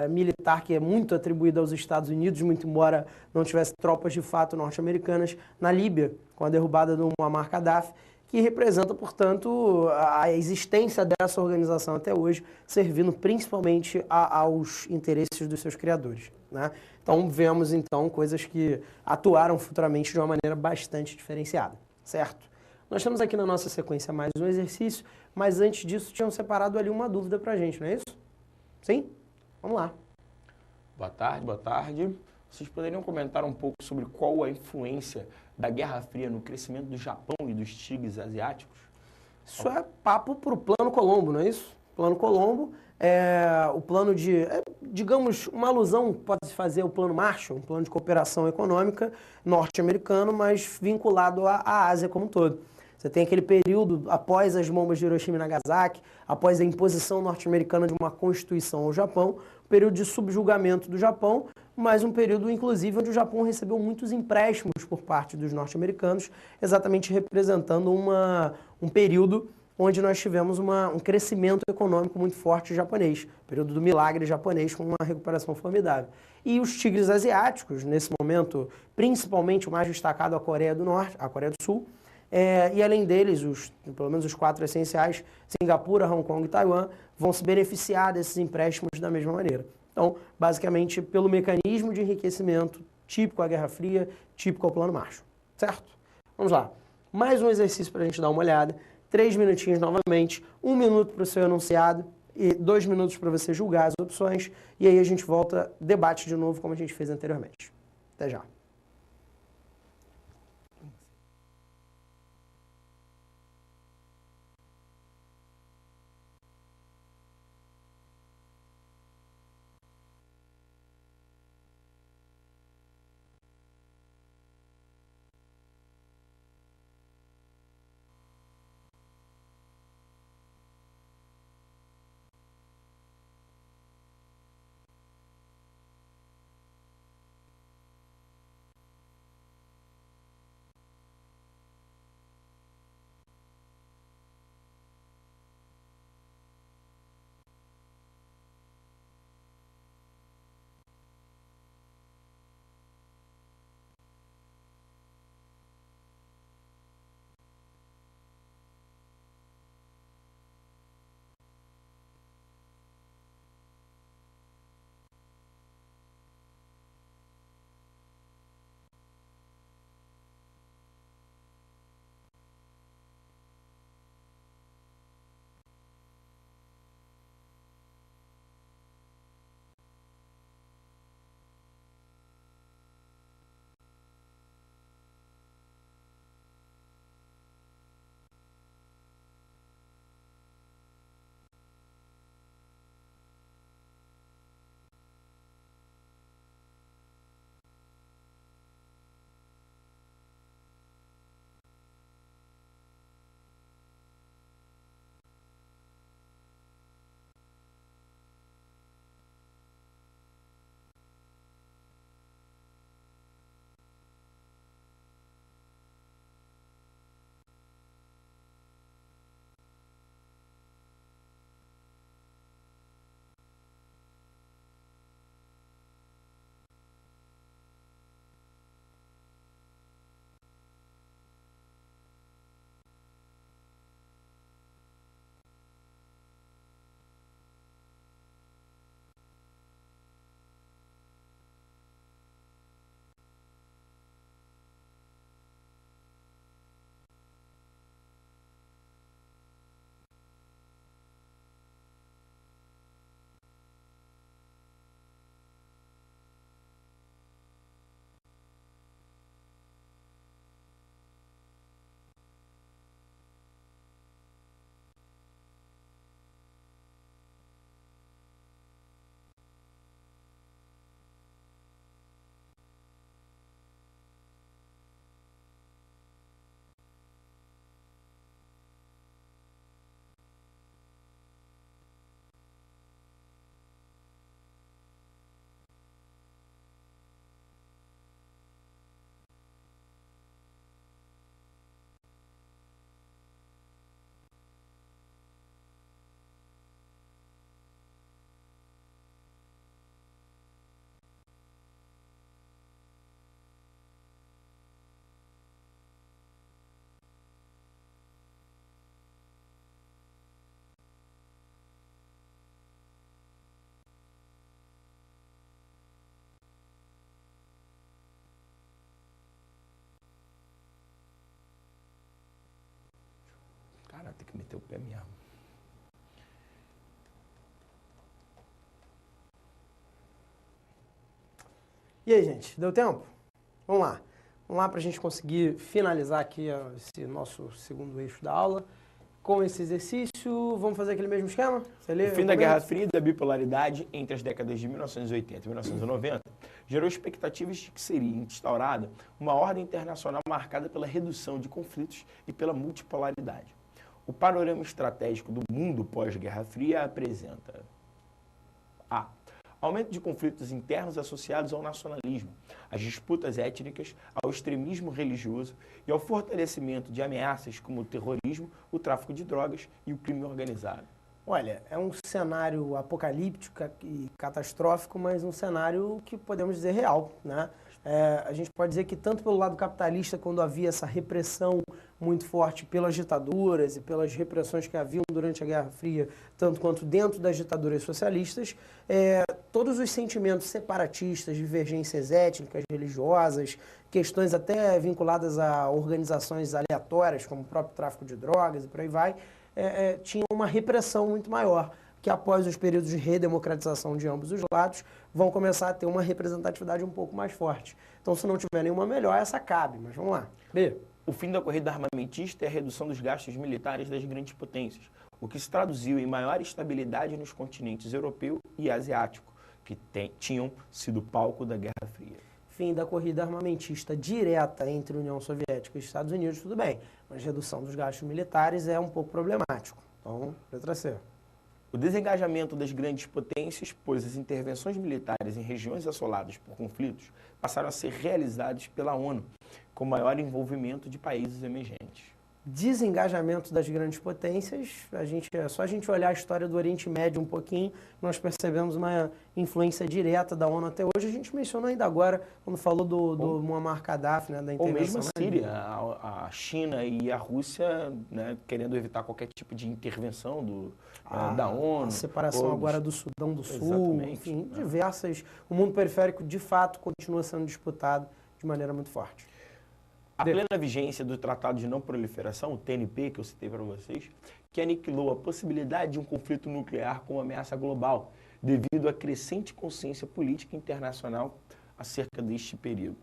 militar que é muito atribuída aos Estados Unidos, muito embora não tivesse tropas de fato norte-americanas, na Líbia, com a derrubada do Muammar Gaddafi, que representa, portanto, a existência dessa organização até hoje, servindo principalmente aos interesses dos seus criadores, né? Então, vemos, então, coisas que atuaram futuramente de uma maneira bastante diferenciada, certo? Nós temos aqui na nossa sequência mais um exercício, mas antes disso, tinham separado ali uma dúvida pra gente, não é isso? Sim? Vamos lá. Boa tarde, boa tarde. Vocês poderiam comentar um pouco sobre qual a influência da Guerra Fria no crescimento do Japão e dos tigres asiáticos? Isso é papo para o Plano Colombo, não é isso? Plano Colombo é o plano de, digamos, uma alusão pode-se fazer ao Plano Marshall, um plano de cooperação econômica norte-americano, mas vinculado à Ásia como um todo. Você tem aquele período após as bombas de Hiroshima e Nagasaki, após a imposição norte-americana de uma constituição ao Japão, período de subjugamento do Japão, mas um período, inclusive, onde o Japão recebeu muitos empréstimos por parte dos norte-americanos, exatamente representando um período onde nós tivemos um crescimento econômico muito forte japonês, período do milagre japonês com uma recuperação formidável. E os tigres asiáticos, nesse momento, principalmente o mais destacado, a Coreia do Norte, a Coreia do Sul, e além deles, pelo menos os 4 essenciais, Singapura, Hong Kong e Taiwan, vão se beneficiar desses empréstimos da mesma maneira. Então, basicamente, pelo mecanismo de enriquecimento típico à Guerra Fria, típico ao Plano Marshall, certo? Vamos lá. Mais um exercício para a gente dar uma olhada. 3 minutinhos novamente, 1 minuto para o seu enunciado e 2 minutos para você julgar as opções. E aí a gente volta, debate de novo, como a gente fez anteriormente. Até já. E aí, gente, deu tempo? Vamos lá. Vamos lá para a gente conseguir finalizar aqui esse nosso segundo eixo da aula. Com esse exercício, vamos fazer aquele mesmo esquema? Você lê, o fim da Guerra Fria e da bipolaridade entre as décadas de 1980 e 1990 gerou expectativas de que seria instaurada uma ordem internacional marcada pela redução de conflitos e pela multipolaridade. O panorama estratégico do mundo pós-Guerra Fria apresenta a. Aumento de conflitos internos associados ao nacionalismo, às disputas étnicas, ao extremismo religioso e ao fortalecimento de ameaças como o terrorismo, o tráfico de drogas e o crime organizado. Olha, é um cenário apocalíptico e catastrófico, mas um cenário que podemos dizer real, né? A gente pode dizer que tanto pelo lado capitalista, quando havia essa repressão muito forte pelas ditaduras e pelas repressões que haviam durante a Guerra Fria, tanto quanto dentro das ditaduras socialistas, todos os sentimentos separatistas, divergências étnicas, religiosas, questões até vinculadas a organizações aleatórias, como o próprio tráfico de drogas e por aí vai, tinham uma repressão muito maior, que após os períodos de redemocratização de ambos os lados, vão começar a ter uma representatividade um pouco mais forte. Então, se não tiver nenhuma melhor, essa cabe, mas vamos lá. B. O fim da corrida armamentista é a redução dos gastos militares das grandes potências, o que se traduziu em maior estabilidade nos continentes europeu e asiático, que tinham sido palco da Guerra Fria. Fim da corrida armamentista direta entre União Soviética e Estados Unidos, tudo bem, mas redução dos gastos militares é um pouco problemático. Então, letra C. O desengajamento das grandes potências, pois as intervenções militares em regiões assoladas por conflitos passaram a ser realizadas pela ONU, com maior envolvimento de países emergentes. Desengajamento das grandes potências, é só a gente olhar a história do Oriente Médio um pouquinho, nós percebemos uma influência direta da ONU até hoje. A gente mencionou ainda agora, quando falou do Muammar Gaddafi, né, da intervenção. Ou mesmo a Síria, a China e a Rússia, né, querendo evitar qualquer tipo de intervenção da ONU. A separação agora do Sudão do Sul, exatamente, enfim, diversas. O mundo periférico, de fato, continua sendo disputado de maneira muito forte. A plena vigência do Tratado de Não Proliferação, o TNP, que eu citei para vocês, que aniquilou a possibilidade de um conflito nuclear como ameaça global, devido à crescente consciência política internacional acerca deste perigo.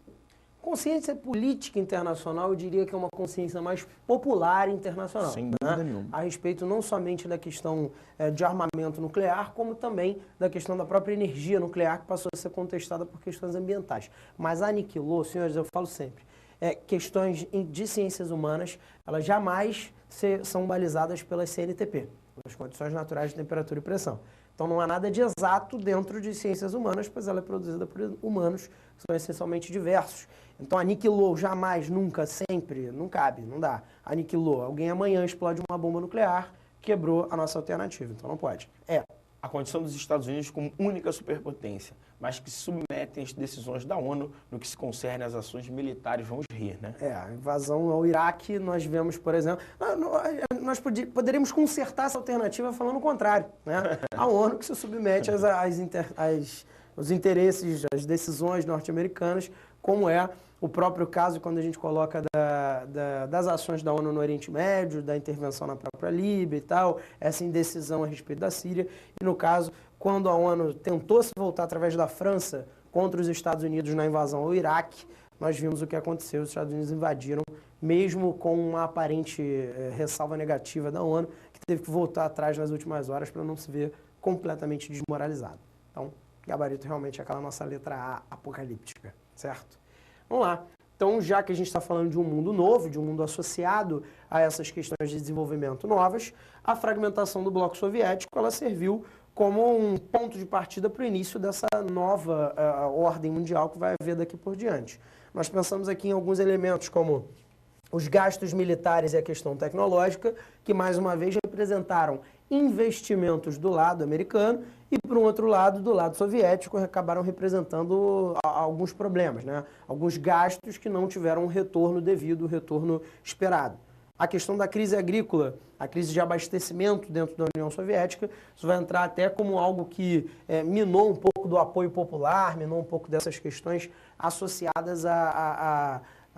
Consciência política internacional, eu diria que é uma consciência mais popular internacional. Sem dúvida nenhuma. A respeito não somente da questão de armamento nuclear, como também da questão da própria energia nuclear, que passou a ser contestada por questões ambientais. Mas aniquilou, senhores, eu falo sempre, questões de ciências humanas, elas jamais são balizadas pelas CNTP, as condições naturais de temperatura e pressão. Então não há nada de exato dentro de ciências humanas, pois ela é produzida por humanos, que são essencialmente diversos. Então aniquilou, jamais, nunca, sempre, não cabe, não dá. Aniquilou, alguém amanhã explode uma bomba nuclear, quebrou a nossa alternativa, então não pode. A condição dos Estados Unidos como única superpotência, mas que se submetem às decisões da ONU no que se concerne às ações militares, vamos rir, né? A invasão ao Iraque, nós vemos, por exemplo, nós poderíamos consertar essa alternativa falando o contrário, né? A ONU que se submete aos interesses, às decisões norte-americanas, como é o próprio caso quando a gente coloca das ações da ONU no Oriente Médio, da intervenção na própria Líbia e tal, essa indecisão a respeito da Síria. E no caso, quando a ONU tentou se voltar através da França contra os Estados Unidos na invasão ao Iraque, nós vimos o que aconteceu, os Estados Unidos invadiram, mesmo com uma aparente ressalva negativa da ONU, que teve que voltar atrás nas últimas horas para não se ver completamente desmoralizado. Então, gabarito realmente é aquela nossa letra A apocalíptica, certo? Vamos lá. Então, já que a gente está falando de um mundo novo, de um mundo associado a essas questões de desenvolvimento novas, a fragmentação do bloco soviético, ela serviu como um ponto de partida para o início dessa nova ordem mundial que vai haver daqui por diante. Nós pensamos aqui em alguns elementos como os gastos militares e a questão tecnológica, que mais uma vez representaram investimentos do lado americano e, por um outro lado, do lado soviético, acabaram representando alguns problemas, né? Alguns gastos que não tiveram um retorno devido, o retorno esperado. A questão da crise agrícola, a crise de abastecimento dentro da União Soviética, isso vai entrar até como algo que minou um pouco do apoio popular, minou um pouco dessas questões associadas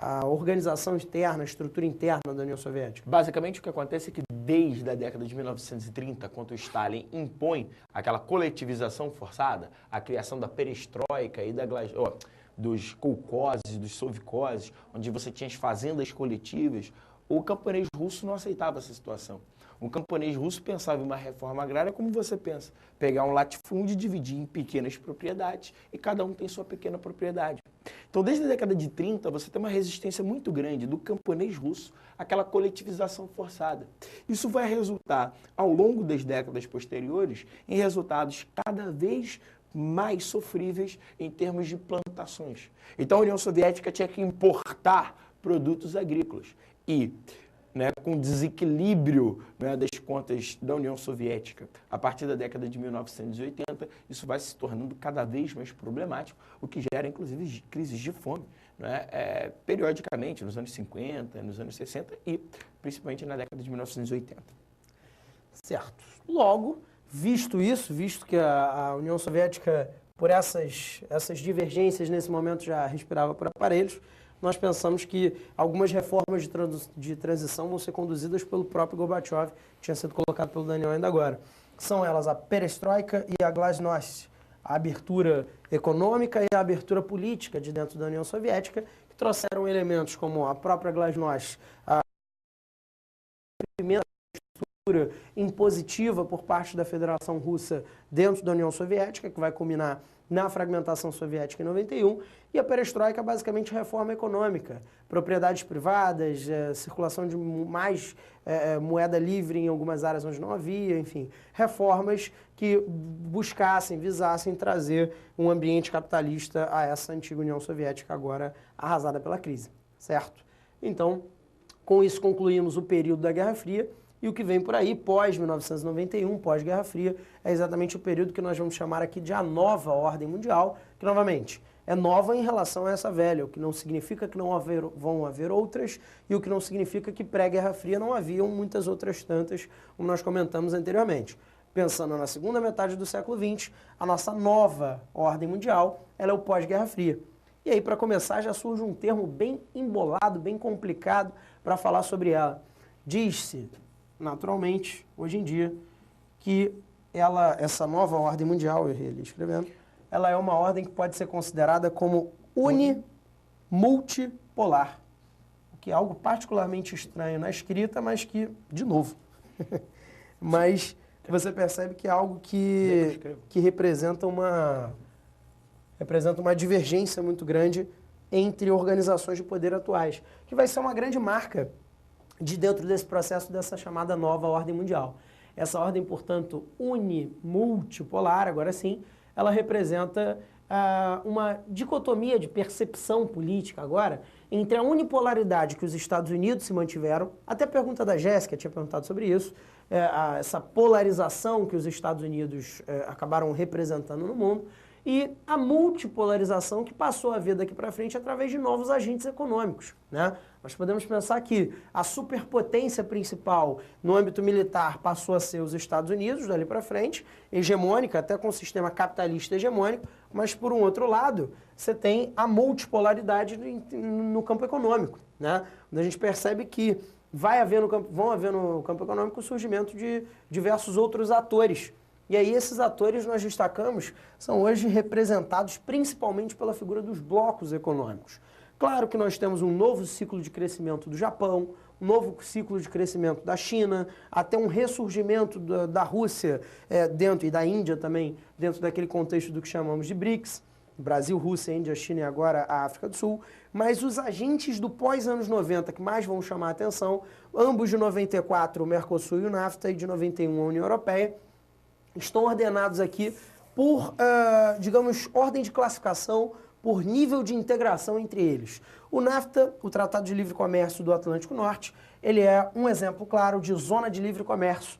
a organização externa, a estrutura interna da União Soviética. Basicamente, o que acontece é que desde a década de 1930, quando o Stalin impõe aquela coletivização forçada, a criação da perestroika e dos kolkhozes, dos sovkhozes, onde você tinha as fazendas coletivas, o camponês russo não aceitava essa situação. O camponês russo pensava em uma reforma agrária como você pensa, pegar um latifúndio e dividir em pequenas propriedades, e cada um tem sua pequena propriedade. Então, desde a década de 30, você tem uma resistência muito grande do camponês russo àquela coletivização forçada. Isso vai resultar, ao longo das décadas posteriores, em resultados cada vez mais sofríveis em termos de plantações. Então, a União Soviética tinha que importar produtos agrícolas. E, com o desequilíbrio, das contas da União Soviética, a partir da década de 1980, isso vai se tornando cada vez mais problemático, o que gera, inclusive, crises de fome, periodicamente, nos anos 50, nos anos 60 e, principalmente, na década de 1980. Certo. Logo, visto isso, visto que a União Soviética, por essas divergências, nesse momento já respirava por aparelhos, nós pensamos que algumas reformas de transição vão ser conduzidas pelo próprio Gorbachev, que tinha sido colocado pelo Daniel ainda agora. São elas a perestroika e a glasnost, a abertura econômica e a abertura política de dentro da União Soviética, que trouxeram elementos como a própria glasnost, a primeira estrutura impositiva por parte da Federação Russa dentro da União Soviética, que vai culminar na fragmentação soviética em 91, e a perestroika basicamente reforma econômica, propriedades privadas, circulação de mais moeda livre em algumas áreas onde não havia, enfim, reformas que visassem trazer um ambiente capitalista a essa antiga União Soviética agora arrasada pela crise, certo? Então, com isso concluímos o período da Guerra Fria. E o que vem por aí, pós-1991, pós-Guerra Fria, é exatamente o período que nós vamos chamar aqui de a nova ordem mundial, que, novamente, é nova em relação a essa velha, o que não significa que não vão haver outras, e o que não significa que pré-Guerra Fria não haviam muitas outras tantas, como nós comentamos anteriormente. Pensando na segunda metade do século XX, a nossa nova ordem mundial, ela é o pós-Guerra Fria. E aí, para começar, já surge um termo bem embolado, bem complicado para falar sobre ela. Diz-se, naturalmente, hoje em dia, que essa nova ordem mundial, eu errei ali escrevendo, ela é uma ordem que pode ser considerada como unimultipolar, o que é algo particularmente estranho na escrita, mas que, de novo, mas você percebe que é algo que representa uma divergência muito grande entre organizações de poder atuais, que vai ser uma grande marca de dentro desse processo dessa chamada nova ordem mundial. Essa ordem, portanto, unimultipolar, agora sim, ela representa uma dicotomia de percepção política agora entre a unipolaridade que os Estados Unidos se mantiveram, até a pergunta da Jéssica tinha perguntado sobre isso, essa polarização que os Estados Unidos acabaram representando no mundo, e a multipolarização que passou a vir daqui para frente através de novos agentes econômicos, Nós podemos pensar que a superpotência principal no âmbito militar passou a ser os Estados Unidos, dali para frente, hegemônica, até com o sistema capitalista hegemônico, mas, por um outro lado, você tem a multipolaridade no campo econômico, Onde a gente percebe que vão haver no campo econômico o surgimento de diversos outros atores. E aí esses atores nós destacamos, são hoje representados principalmente pela figura dos blocos econômicos. Claro que nós temos um novo ciclo de crescimento do Japão, um novo ciclo de crescimento da China, até um ressurgimento da Rússia dentro e da Índia também, dentro daquele contexto do que chamamos de BRICS, Brasil, Rússia, Índia, China e agora a África do Sul. Mas os agentes do pós-anos 90 que mais vão chamar a atenção, ambos de 94, o Mercosul e o NAFTA, e de 91 a União Europeia, estão ordenados aqui por, digamos, ordem de classificação, por nível de integração entre eles. O NAFTA, o Tratado de Livre Comércio do Atlântico Norte, ele é um exemplo claro de zona de livre comércio.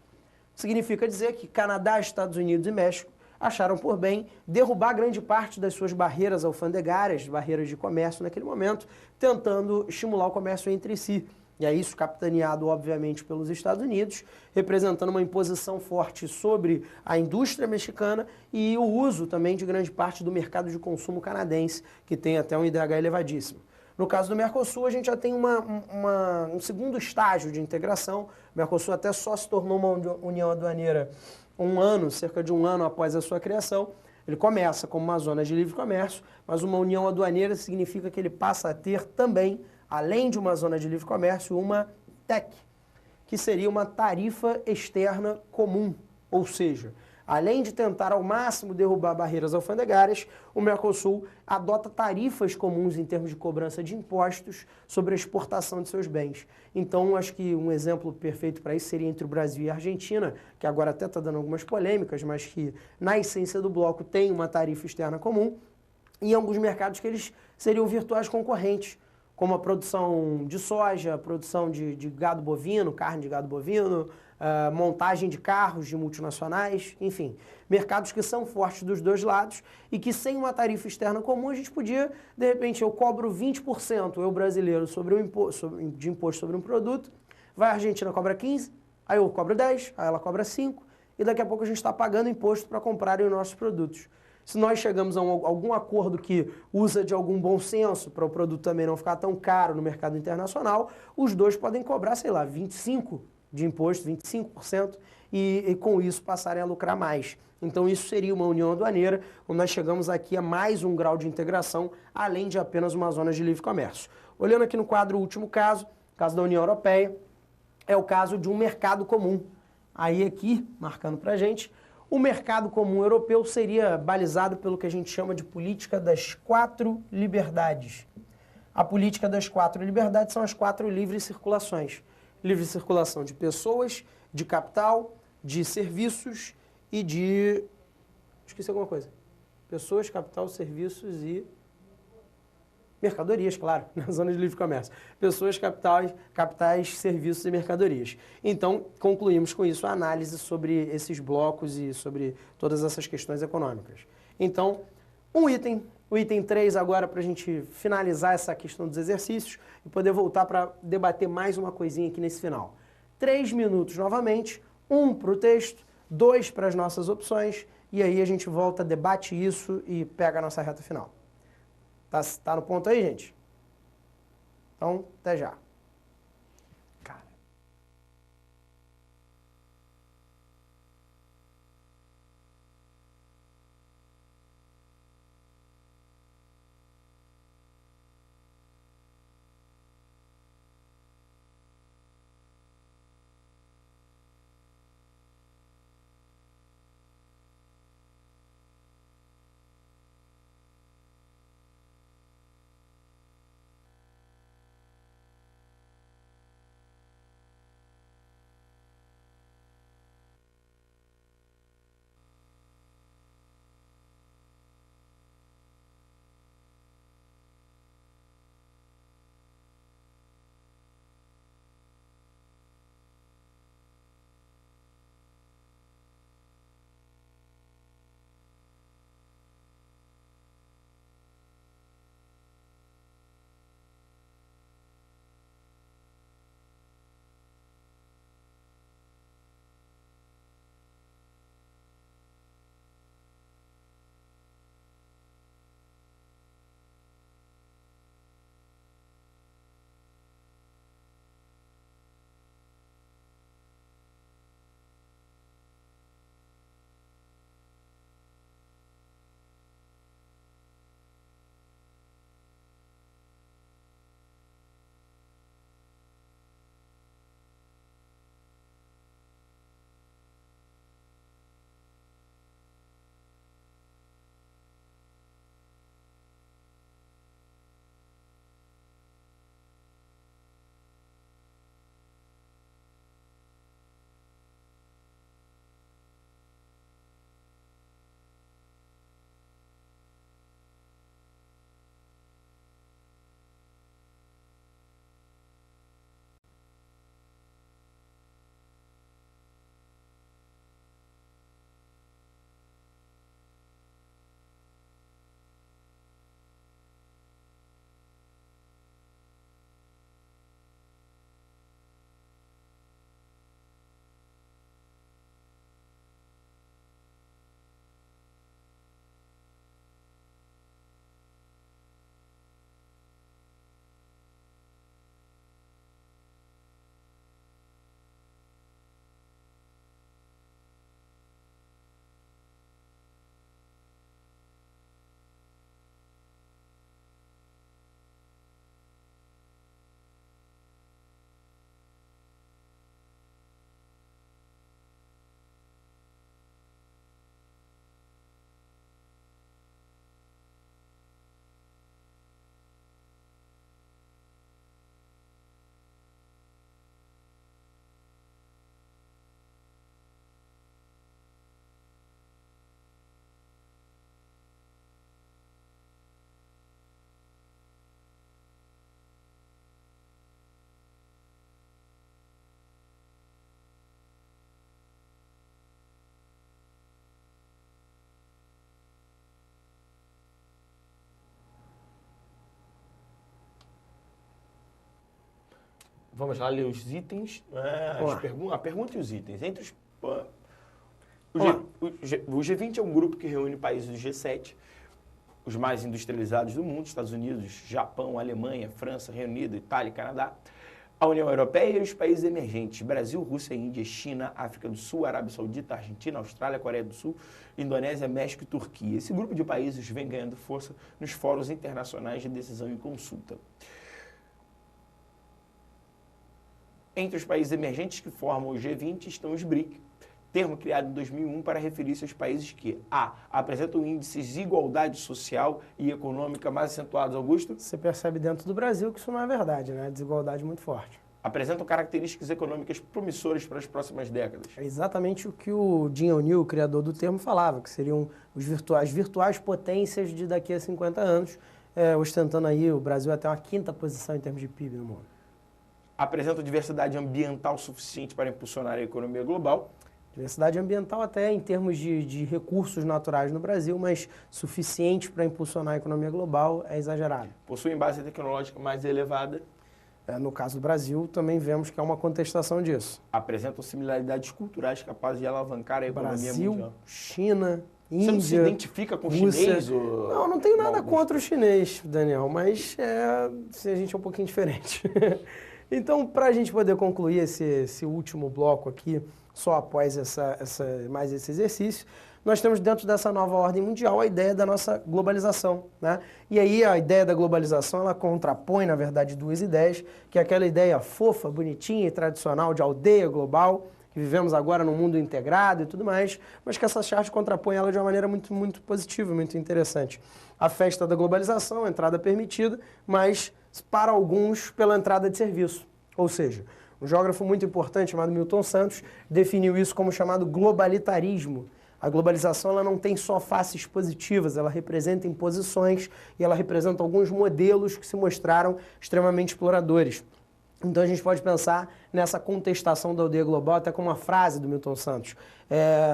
Significa dizer que Canadá, Estados Unidos e México acharam por bem derrubar grande parte das suas barreiras alfandegárias, barreiras de comércio naquele momento, tentando estimular o comércio entre si. E é isso capitaneado, obviamente, pelos Estados Unidos, representando uma imposição forte sobre a indústria mexicana e o uso também de grande parte do mercado de consumo canadense, que tem até um IDH elevadíssimo. No caso do Mercosul, a gente já tem um segundo estágio de integração. O Mercosul até só se tornou uma união aduaneira cerca de um ano após a sua criação, Ele começa como uma zona de livre comércio, mas uma união aduaneira significa que ele passa a ter também, além de uma zona de livre comércio, uma TEC, que seria uma tarifa externa comum, ou seja, além de tentar ao máximo derrubar barreiras alfandegárias, o Mercosul adota tarifas comuns em termos de cobrança de impostos sobre a exportação de seus bens. Então, acho que um exemplo perfeito para isso seria entre o Brasil e a Argentina, que agora até está dando algumas polêmicas, mas que na essência do bloco tem uma tarifa externa comum, e alguns mercados que eles seriam virtuais concorrentes, como a produção de soja, a produção de gado bovino, carne de gado bovino, montagem de carros de multinacionais, enfim, mercados que são fortes dos dois lados e que sem uma tarifa externa comum a gente podia, de repente, eu cobro 20%, eu brasileiro, de imposto sobre um produto, vai a Argentina cobra 15%, aí eu cobro 10%, aí ela cobra 5%, e daqui a pouco a gente está pagando imposto para comprarem os nossos produtos. Se nós chegamos a algum acordo que usa de algum bom senso para o produto também não ficar tão caro no mercado internacional, os dois podem cobrar, sei lá, 25% de imposto, 25%, e com isso passarem a lucrar mais. Então isso seria uma união aduaneira, onde nós chegamos aqui a mais um grau de integração, além de apenas uma zona de livre comércio. Olhando aqui no quadro, o último caso da União Europeia, é o caso de um mercado comum. Aí aqui, marcando para a gente, o mercado comum europeu seria balizado pelo que a gente chama de política das 4 liberdades. A política das 4 liberdades são as 4 livres circulações. Livre circulação de pessoas, de capital, de serviços e de... Esqueci alguma coisa. Pessoas, capital, serviços e... mercadorias, claro, na zona de livre comércio. Pessoas, capitais, serviços e mercadorias. Então, concluímos com isso a análise sobre esses blocos e sobre todas essas questões econômicas. Então, o item 3 agora para a gente finalizar essa questão dos exercícios e poder voltar para debater mais uma coisinha aqui nesse final. 3 minutos novamente, 1 para o texto, 2 para as nossas opções e aí a gente volta, debate isso e pega a nossa reta final. Tá no ponto aí, gente? Então, até já. Vamos lá ler os itens, a pergunta e os itens. Entre os, o G20 é um grupo que reúne países do G7, os mais industrializados do mundo, Estados Unidos, Japão, Alemanha, França, Reino Unido, Itália e Canadá, a União Europeia e os países emergentes, Brasil, Rússia, Índia, China, África do Sul, Arábia Saudita, Argentina, Austrália, Coreia do Sul, Indonésia, México e Turquia. Esse grupo de países vem ganhando força nos fóruns internacionais de decisão e consulta. Entre os países emergentes que formam o G20 estão os BRIC, termo criado em 2001 para referir-se aos países que apresentam índices de igualdade social e econômica mais acentuados, Augusto. Você percebe dentro do Brasil que isso não é verdade, né? Desigualdade muito forte. Apresentam características econômicas promissoras para as próximas décadas. É exatamente o que o Jim O'Neill, o criador do termo, falava, que seriam as virtuais potências de daqui a 50 anos, ostentando aí o Brasil até uma quinta posição em termos de PIB no mundo. Apresentam diversidade ambiental suficiente para impulsionar a economia global. Diversidade ambiental até em termos de recursos naturais no Brasil, mas suficiente para impulsionar a economia global é exagerado. Possuem base tecnológica mais elevada. No caso do Brasil, também vemos que há uma contestação disso. Apresentam similaridades culturais capazes de alavancar a economia mundial. Brasil, China, Índia, Você não se identifica com o Rússia. Chinês? Ou... Não tenho nada contra o chinês, Daniel, mas a gente é um pouquinho diferente. Então, para a gente poder concluir esse último bloco aqui, só após mais esse exercício, nós temos dentro dessa nova ordem mundial a ideia da nossa globalização, né? E aí a ideia da globalização, ela contrapõe, na verdade, duas ideias, que é aquela ideia fofa, bonitinha e tradicional de aldeia global, que vivemos agora num mundo integrado e tudo mais, mas que essa charte contrapõe ela de uma maneira muito, muito positiva, muito interessante. A festa da globalização, entrada permitida, mas para alguns pela entrada de serviço. Ou seja, um geógrafo muito importante chamado Milton Santos definiu isso como chamado globalitarismo. A globalização ela não tem só faces positivas, ela representa imposições e ela representa alguns modelos que se mostraram extremamente exploradores. Então a gente pode pensar nessa contestação da aldeia global até com uma frase do Milton Santos.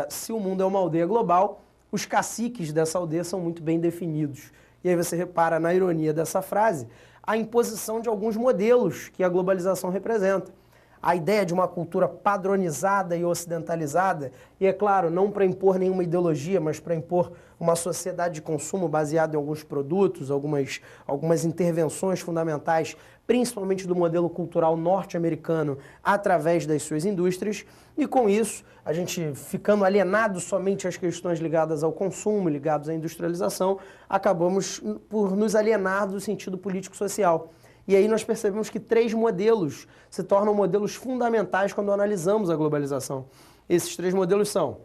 Se o mundo é uma aldeia global, os caciques dessa aldeia são muito bem definidos. E aí você repara na ironia dessa frase, a imposição de alguns modelos que a globalização representa. A ideia de uma cultura padronizada e ocidentalizada, e é claro, não para impor nenhuma ideologia, mas para impor uma sociedade de consumo baseada em alguns produtos, algumas intervenções fundamentais, principalmente do modelo cultural norte-americano, através das suas indústrias, e com isso, a gente ficando alienado somente às questões ligadas ao consumo, ligados à industrialização, acabamos por nos alienar do sentido político-social. E aí nós percebemos que 3 modelos se tornam modelos fundamentais quando analisamos a globalização. Esses 3 modelos são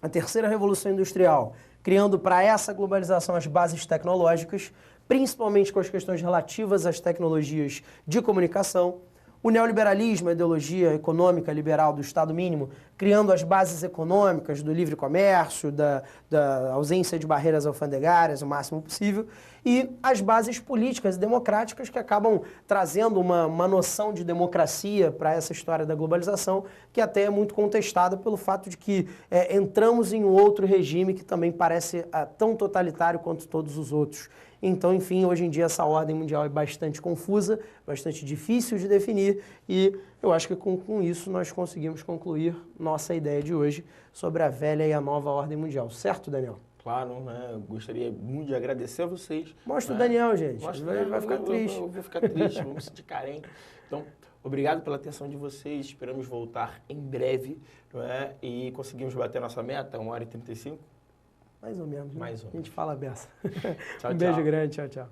a terceira revolução industrial, criando para essa globalização as bases tecnológicas, principalmente com as questões relativas às tecnologias de comunicação. O neoliberalismo, a ideologia econômica liberal do Estado mínimo, criando as bases econômicas do livre comércio, da ausência de barreiras alfandegárias o máximo possível, e as bases políticas e democráticas que acabam trazendo uma noção de democracia para essa história da globalização, que até é muito contestada pelo fato de que entramos em um outro regime que também parece tão totalitário quanto todos os outros. Então, enfim, hoje em dia essa ordem mundial é bastante confusa, bastante difícil de definir e eu acho que com isso nós conseguimos concluir nossa ideia de hoje sobre a velha e a nova ordem mundial. Certo, Daniel? Claro, né? Eu gostaria muito de agradecer a vocês. Mostra o Daniel, gente. Vai ficar triste. Eu vou ficar triste, vou me sentir carente. Então, obrigado pela atenção de vocês. Esperamos voltar em breve, não é? E conseguimos bater nossa meta, 1h35. Mais ou menos. Né? Mais ou menos. A gente fala a beça. Tchau, Um beijo tchau. grande. Tchau, tchau.